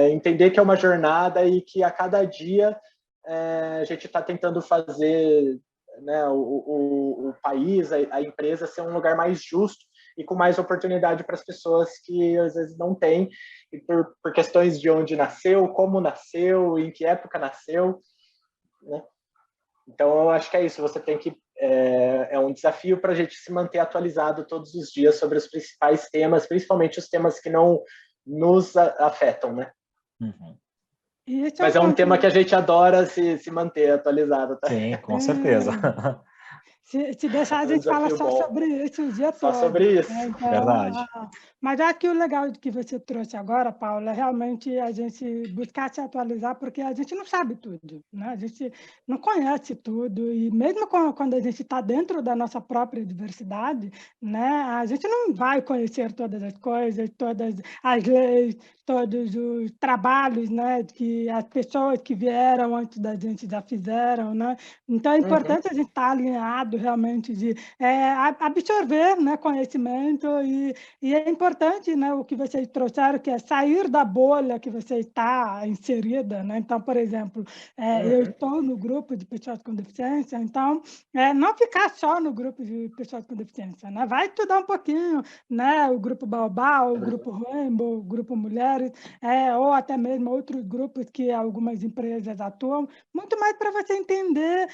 Entender que é uma jornada e que a cada dia a gente está tentando fazer, né, o país, a empresa ser um lugar mais justo e com mais oportunidade para as pessoas que às vezes não têm, e por questões de onde nasceu, como nasceu, em que época nasceu, né? Então, eu acho que é isso, você tem que... É um desafio para a gente se manter atualizado todos os dias sobre os principais temas, principalmente os temas que não nos afetam, né? Uhum. Mas é um tema que a gente adora se manter atualizado, tá? Sim, com certeza. Se deixar, a gente fala só sobre isso o dia todo. Só sobre isso. Então, Verdade. mas acho que o legal que você trouxe agora, Paula, é realmente a gente buscar se atualizar, porque a gente não sabe tudo, né? A gente não conhece tudo, e mesmo quando a gente está dentro da nossa própria diversidade, né, a gente não vai conhecer todas as coisas, todas as leis, todos os trabalhos, né, que as pessoas que vieram antes da gente já fizeram, né? Então, é importante a gente estar alinhado realmente de absorver, né, conhecimento, e é importante, né, o que vocês trouxeram, que é sair da bolha que você está inserida, né? Então, por exemplo, eu estou no grupo de pessoas com deficiência, então, não ficar só no grupo de pessoas com deficiência, né? Vai estudar um pouquinho, né, o grupo Baobá, o grupo Rainbow, o grupo Mulheres, ou até mesmo outros grupos que algumas empresas atuam, muito mais para você entender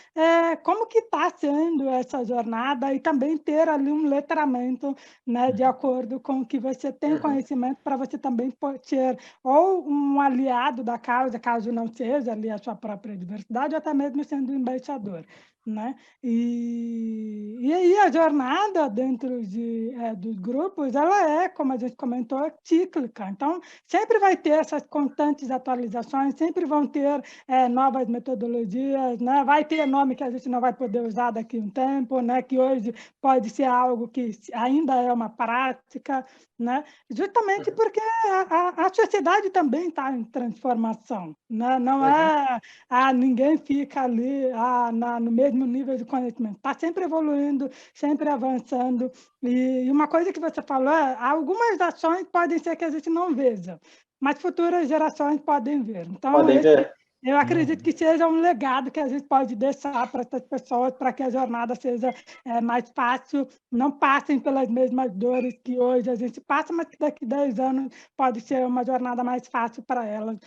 como que está sendo essa jornada, e também ter ali um letramento, né, de acordo com o que você tem conhecimento, para você também ser ou um aliado da causa, caso não seja ali a sua própria diversidade, ou até mesmo sendo um embaixador, né? E aí a jornada dentro dos grupos, ela é, como a gente comentou, cíclica. Então, sempre vai ter essas constantes atualizações, sempre vão ter novas metodologias, né? Vai ter nome que a gente não vai poder usar daqui a um tempo, né? Que hoje pode ser algo que ainda é uma prática, né? Justamente porque a sociedade também está em transformação, né? Não ninguém fica ali no mesmo nível de conhecimento, está sempre evoluindo, sempre avançando. E uma coisa que você falou, algumas ações podem ser que a gente não veja, mas futuras gerações podem ver. Então, podem ver. Eu acredito que seja um legado que a gente pode deixar para essas pessoas, para que a jornada seja mais fácil, não passem pelas mesmas dores que hoje a gente passa, mas que daqui a 10 anos pode ser uma jornada mais fácil para elas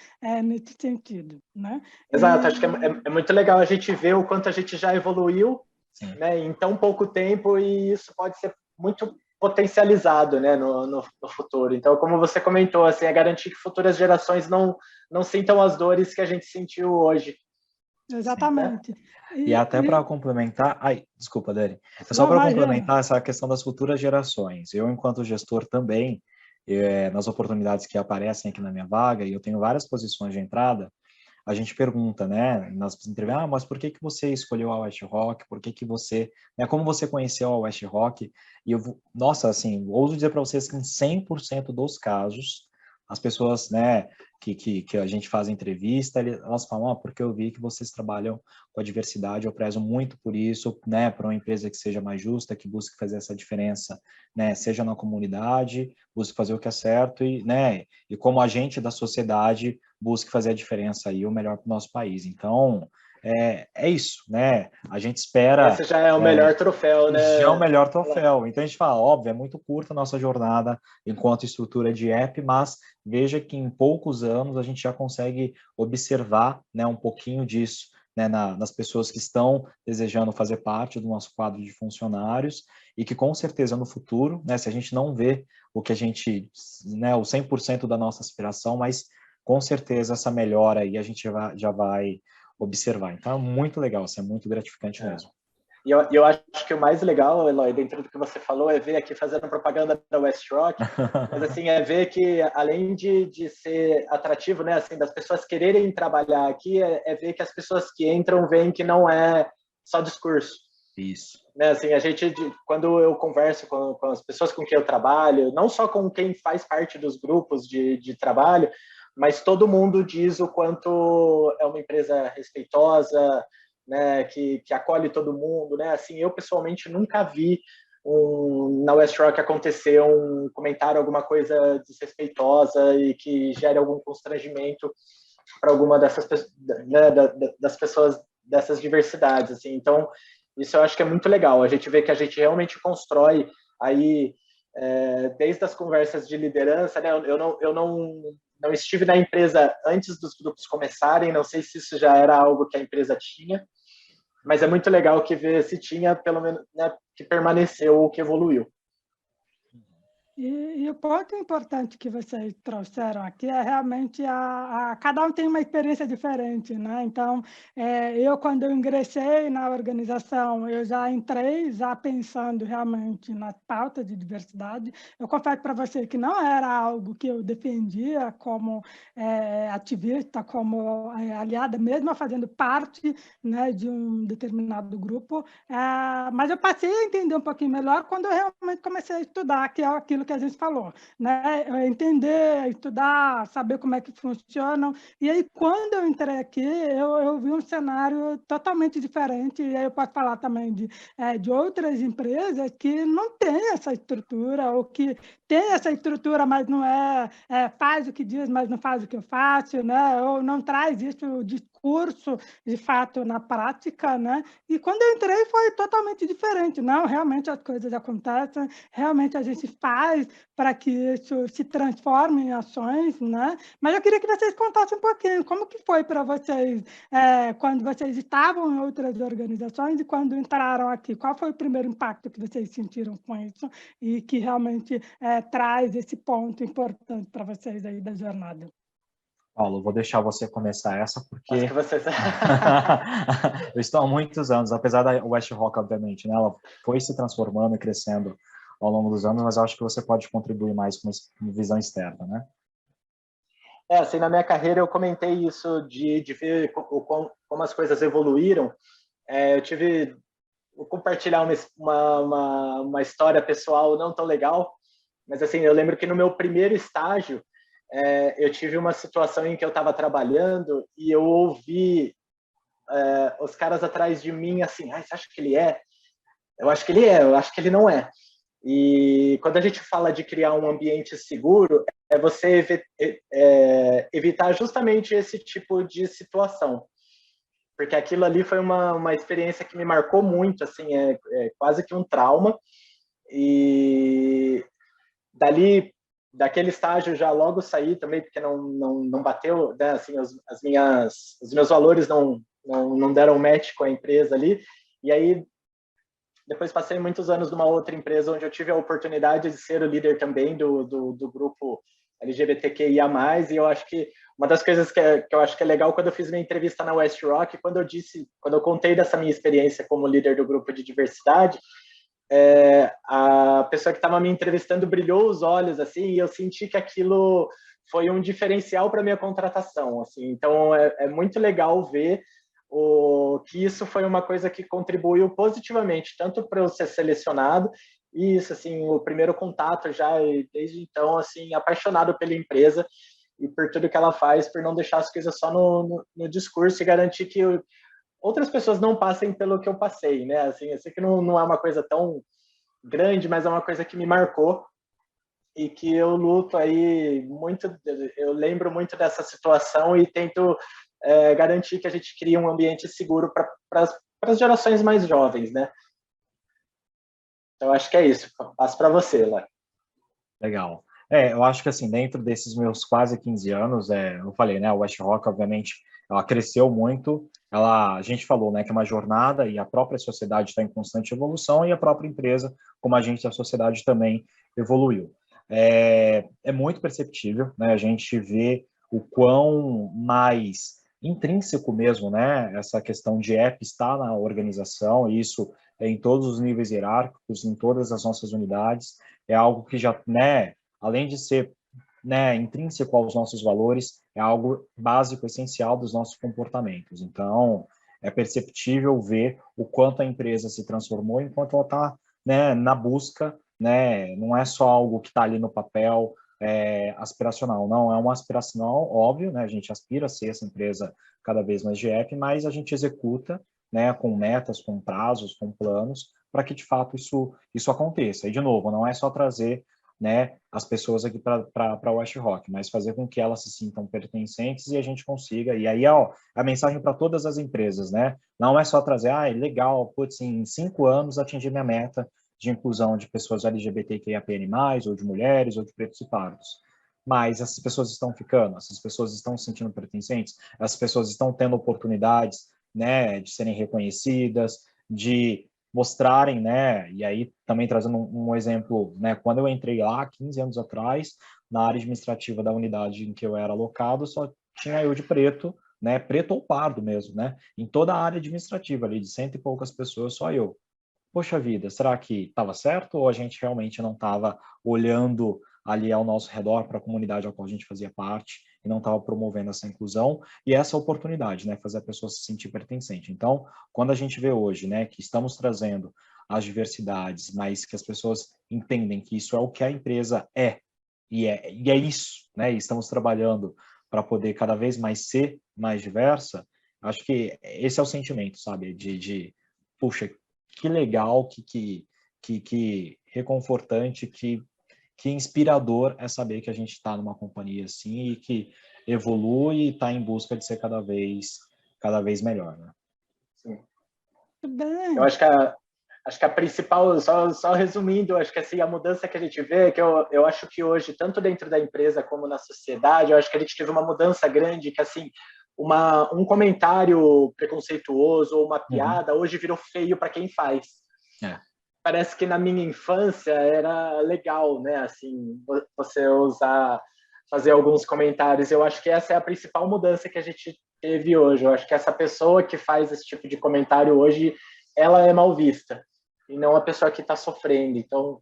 nesse sentido, né? Exato, acho que é muito legal a gente ver o quanto a gente já evoluiu, né, em tão pouco tempo, e isso pode ser muito potencializado, né, no futuro. Então, como você comentou, assim, é garantir que futuras gerações não sintam as dores que a gente sentiu hoje. Exatamente. Né? E até para complementar... desculpa, Dani. Só para complementar essa questão das futuras gerações. Eu, enquanto gestor também, nas oportunidades que aparecem aqui na minha vaga, e eu tenho várias posições de entrada, a gente pergunta, né, nas entrevistas, mas por que você escolheu a West Rock? Por que você, né, como você conheceu a West Rock? E nossa, assim, ouso dizer para vocês que em 100% dos casos, as pessoas, né, que a gente faz entrevista, elas falam, porque eu vi que vocês trabalham com a diversidade, eu prezo muito por isso, né, para uma empresa que seja mais justa, que busque fazer essa diferença, né, seja na comunidade, busque fazer o que é certo, né, e como agente da sociedade, busque fazer a diferença aí, o melhor para o nosso país. Então, é isso, né? A gente espera... Esse já é o melhor troféu, né? Já é o melhor troféu. Então a gente fala, óbvio, é muito curta a nossa jornada enquanto estrutura de app, mas veja que em poucos anos a gente já consegue observar, né, um pouquinho disso, né, nas pessoas que estão desejando fazer parte do nosso quadro de funcionários e que com certeza no futuro, né, se a gente não vê o que a gente, né, o 100% da nossa aspiração, mas com certeza essa melhora aí a gente já vai observar. Então é muito legal, isso é muito gratificante mesmo. E eu acho que o mais legal, Eloy, dentro do que você falou, é ver aqui fazendo propaganda da West Rock, mas assim, é ver que além de ser atrativo, né, assim, das pessoas quererem trabalhar aqui, é ver que as pessoas que entram veem que não é só discurso. Isso. Né, assim, quando eu converso com as pessoas com quem eu trabalho, não só com quem faz parte dos grupos de trabalho, mas todo mundo diz o quanto é uma empresa respeitosa, né, que acolhe todo mundo, né? Assim, eu pessoalmente nunca vi na West Rock acontecer um comentário, alguma coisa desrespeitosa e que gere algum constrangimento para alguma dessas, né, das pessoas dessas diversidades, assim. Então, isso eu acho que é muito legal. A gente vê que a gente realmente constrói aí desde as conversas de liderança, né? Eu não estive na empresa antes dos grupos começarem, não sei se isso já era algo que a empresa tinha, mas é muito legal que ver se tinha, pelo menos, né, que permaneceu ou que evoluiu. E o ponto importante que vocês trouxeram aqui é realmente cada um tem uma experiência diferente, né? Então, quando eu ingressei na organização, eu já entrei já pensando realmente na pauta de diversidade. Eu confesso para você que não era algo que eu defendia como ativista, como aliada, mesmo fazendo parte, né, de um determinado grupo, mas eu passei a entender um pouquinho melhor quando eu realmente comecei a estudar, que é aquilo que a gente falou, né? Entender, estudar, saber como é que funcionam. E aí, quando eu entrei aqui, eu vi um cenário totalmente diferente. E aí eu posso falar também de outras empresas que não têm essa estrutura, ou que tem essa estrutura, mas não faz o que diz, mas não faz o que eu faço, né? Ou não traz isso, o discurso, de fato, na prática, né? E quando eu entrei, foi totalmente diferente. Não, realmente as coisas acontecem, realmente a gente faz para que isso se transforme em ações, né? Mas eu queria que vocês contassem um pouquinho como que foi para vocês quando vocês estavam em outras organizações e quando entraram aqui. Qual foi o primeiro impacto que vocês sentiram com isso e que realmente traz esse ponto importante para vocês aí da jornada? Paulo, vou deixar você começar essa, porque Acho que você... eu estou há muitos anos, apesar da West Rock, obviamente, né? Ela foi se transformando e crescendo ao longo dos anos, mas eu acho que você pode contribuir mais com uma visão externa, né? Assim, na minha carreira eu comentei isso de ver como as coisas evoluíram. Vou compartilhar uma história pessoal não tão legal, mas assim, eu lembro que no meu primeiro estágio, eu tive uma situação em que eu estava trabalhando e eu ouvi os caras atrás de mim assim, você acha que ele é? Eu acho que ele é, eu acho que ele não é. E quando a gente fala de criar um ambiente seguro, é você evitar justamente esse tipo de situação. Porque aquilo ali foi uma experiência que me marcou muito, assim, quase que um trauma. E daquele estágio já logo saí também, porque não bateu, né, assim, os meus valores não deram match com a empresa ali. E aí depois passei muitos anos numa outra empresa onde eu tive a oportunidade de ser o líder também do grupo LGBTQIA+, e eu acho que uma das coisas que eu acho que é legal quando eu fiz minha entrevista na West Rock, quando eu contei dessa minha experiência como líder do grupo de diversidade, a pessoa que estava me entrevistando brilhou os olhos, assim, e eu senti que aquilo foi um diferencial para minha contratação, assim. Então, é muito legal ver que isso foi uma coisa que contribuiu positivamente, tanto para eu ser selecionado, e isso, assim, o primeiro contato já, e desde então, assim, apaixonado pela empresa e por tudo que ela faz, por não deixar as coisas só no discurso e garantir que outras pessoas não passem pelo que eu passei, né? Assim, eu sei que não é uma coisa tão grande, mas é uma coisa que me marcou e que eu luto aí muito, eu lembro muito dessa situação e tento garantir que a gente crie um ambiente seguro para as gerações mais jovens, né? Então, acho que é isso. Passo para você, Lá. Legal. Eu acho que assim, dentro desses meus quase 15 anos, eu falei, né, o West Rock, obviamente, ela cresceu muito, a gente falou, né, que é uma jornada e a própria sociedade está em constante evolução e a própria empresa, como agente da sociedade, também evoluiu. É muito perceptível, né, a gente vê o quão mais intrínseco mesmo, né, essa questão de app está na organização, e isso em todos os níveis hierárquicos, em todas as nossas unidades, é algo que já, né, além de ser, né, intrínseco aos nossos valores, é algo básico, essencial dos nossos comportamentos. Então, é perceptível ver o quanto a empresa se transformou enquanto ela está, né, na busca, né, não é só algo que está ali no papel, aspiracional, não, é uma aspiracional, óbvio, né, a gente aspira a ser essa empresa cada vez mais de app, mas a gente executa, né, com metas, com prazos, com planos, para que de fato isso aconteça. E de novo, não é só trazer, né, as pessoas aqui para o West Rock, mas fazer com que elas se sintam pertencentes e a gente consiga. E aí, ó, a mensagem para todas as empresas, né? Não é só trazer, legal, putz, em 5 anos atingir minha meta de inclusão de pessoas LGBTQIAPN+, ou de mulheres, ou de pretos e pardos. Mas essas pessoas estão ficando, essas pessoas estão se sentindo pertencentes, essas pessoas estão tendo oportunidades, né, de serem reconhecidas, de mostrarem, né, e aí também trazendo um exemplo, né, quando eu entrei lá, 15 anos atrás, na área administrativa da unidade em que eu era alocado, só tinha eu de preto, né, preto ou pardo mesmo, né, em toda a área administrativa ali, de 100 e poucas pessoas, só eu. Poxa vida, será que estava certo ou a gente realmente não estava olhando ali ao nosso redor para a comunidade a qual a gente fazia parte e não estava promovendo essa inclusão e essa oportunidade, né, fazer a pessoa se sentir pertencente. Então, quando a gente vê hoje, né, que estamos trazendo as diversidades, mas que as pessoas entendem que isso é o que a empresa e é isso, né, e estamos trabalhando para poder cada vez mais ser mais diversa, acho que esse é o sentimento, sabe, puxa, que legal, que reconfortante, que inspirador é saber que a gente está numa companhia assim e que evolui e está em busca de ser cada vez melhor, né? Sim. Tudo bem. Eu acho que a principal, só resumindo, acho que assim, a mudança que a gente vê é que eu acho que hoje, tanto dentro da empresa como na sociedade, eu acho que a gente teve uma mudança grande que, assim, um comentário preconceituoso ou uma piada hoje virou feio para quem faz. Parece que na minha infância era legal, né? Assim, você fazer alguns comentários. Eu acho que essa é a principal mudança que a gente teve hoje. Eu acho que essa pessoa que faz esse tipo de comentário hoje, ela é mal vista e não a pessoa que está sofrendo. Então,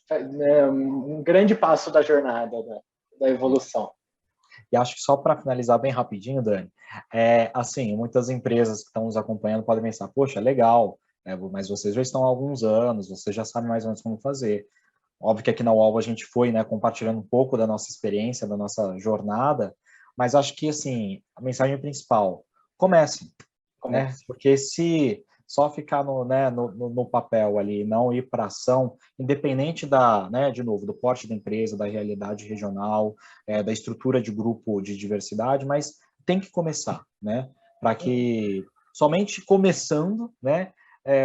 é um grande passo da jornada da evolução. E acho que só para finalizar bem rapidinho, Dani, assim, muitas empresas que estão nos acompanhando podem pensar, poxa, legal, mas vocês já estão há alguns anos, vocês já sabem mais ou menos como fazer. Óbvio que aqui na UOL a gente foi, né, compartilhando um pouco da nossa experiência, da nossa jornada, mas acho que, assim, a mensagem principal, comecem, né? Porque se só ficar no papel ali, não ir para ação, independente né, de novo, do porte da empresa, da realidade regional, da estrutura de grupo de diversidade, mas tem que começar, né? Para que somente começando, né,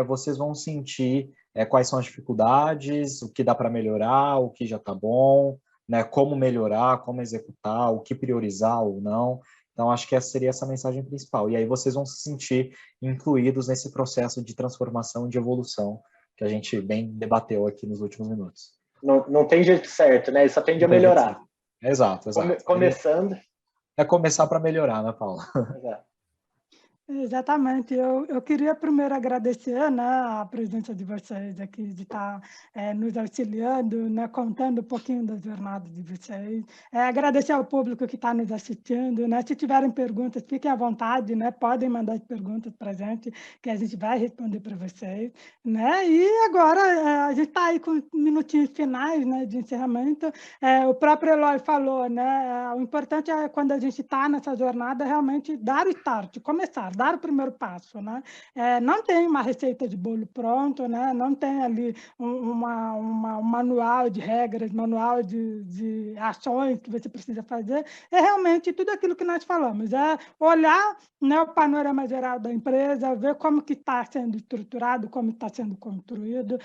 vocês vão sentir quais são as dificuldades, o que dá para melhorar, o que já está bom, né, como melhorar, como executar, o que priorizar ou não. Então, acho que essa seria essa mensagem principal. E aí vocês vão se sentir incluídos nesse processo de transformação, de evolução, que a gente bem debateu aqui nos últimos minutos. Não tem jeito certo, né? Isso tende a melhorar. Exato. Começando. É começar para melhorar, né, Paula? Exato. Exatamente. Eu queria primeiro agradecer, né, a presença de vocês aqui, de estar nos auxiliando, né, contando um pouquinho da jornada de vocês. Agradecer ao público que está nos assistindo. Né? Se tiverem perguntas, fiquem à vontade, né? Podem mandar perguntas para a gente, que a gente vai responder para vocês. Né? E agora, a gente está aí com minutinhos finais, né, de encerramento. O próprio Eloy falou, né, o importante é, quando a gente está nessa jornada, realmente dar o start, começar. dar o primeiro passo, né? Não tem uma receita de bolo pronto, né? Não tem ali um manual de regras, manual de ações que você precisa fazer. É realmente tudo aquilo que nós falamos, é olhar, né, o panorama geral da empresa, ver como que está sendo estruturado, como está sendo construído,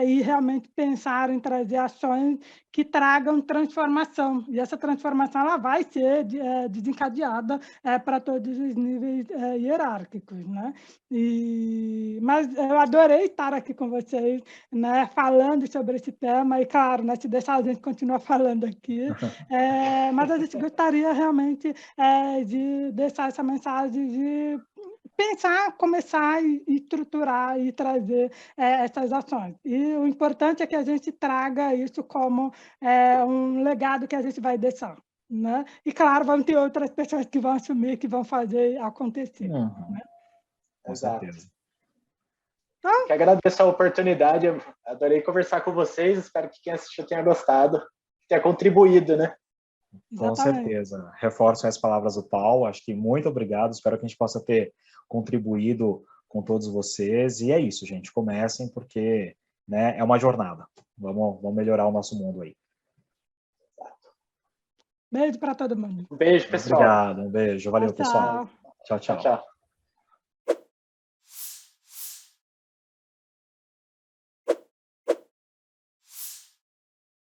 e realmente pensar em trazer ações que tragam transformação. E essa transformação ela vai ser desencadeada para todos os níveis hierárquicos, né? Mas eu adorei estar aqui com vocês, né, falando sobre esse tema, e claro, né, se deixar a gente continua falando aqui, mas a gente gostaria realmente de deixar essa mensagem de pensar, começar e estruturar e trazer essas ações. E o importante é que a gente traga isso como um legado que a gente vai deixar, né? E, claro, vão ter outras pessoas que vão assumir, que vão fazer acontecer. Né? Com certeza. Então, quero agradecer a oportunidade, eu adorei conversar com vocês, espero que quem assistiu tenha gostado, tenha contribuído, né? Com certeza. Reforço as palavras do Paulo, acho que muito obrigado, espero que a gente possa ter contribuído com todos vocês, e é isso, gente, comecem, porque, né, é uma jornada, vamos melhorar o nosso mundo aí. Beijo para todo mundo. Um beijo, pessoal. Obrigado, um beijo, valeu, pessoal. Tchau, tchau. Tchau.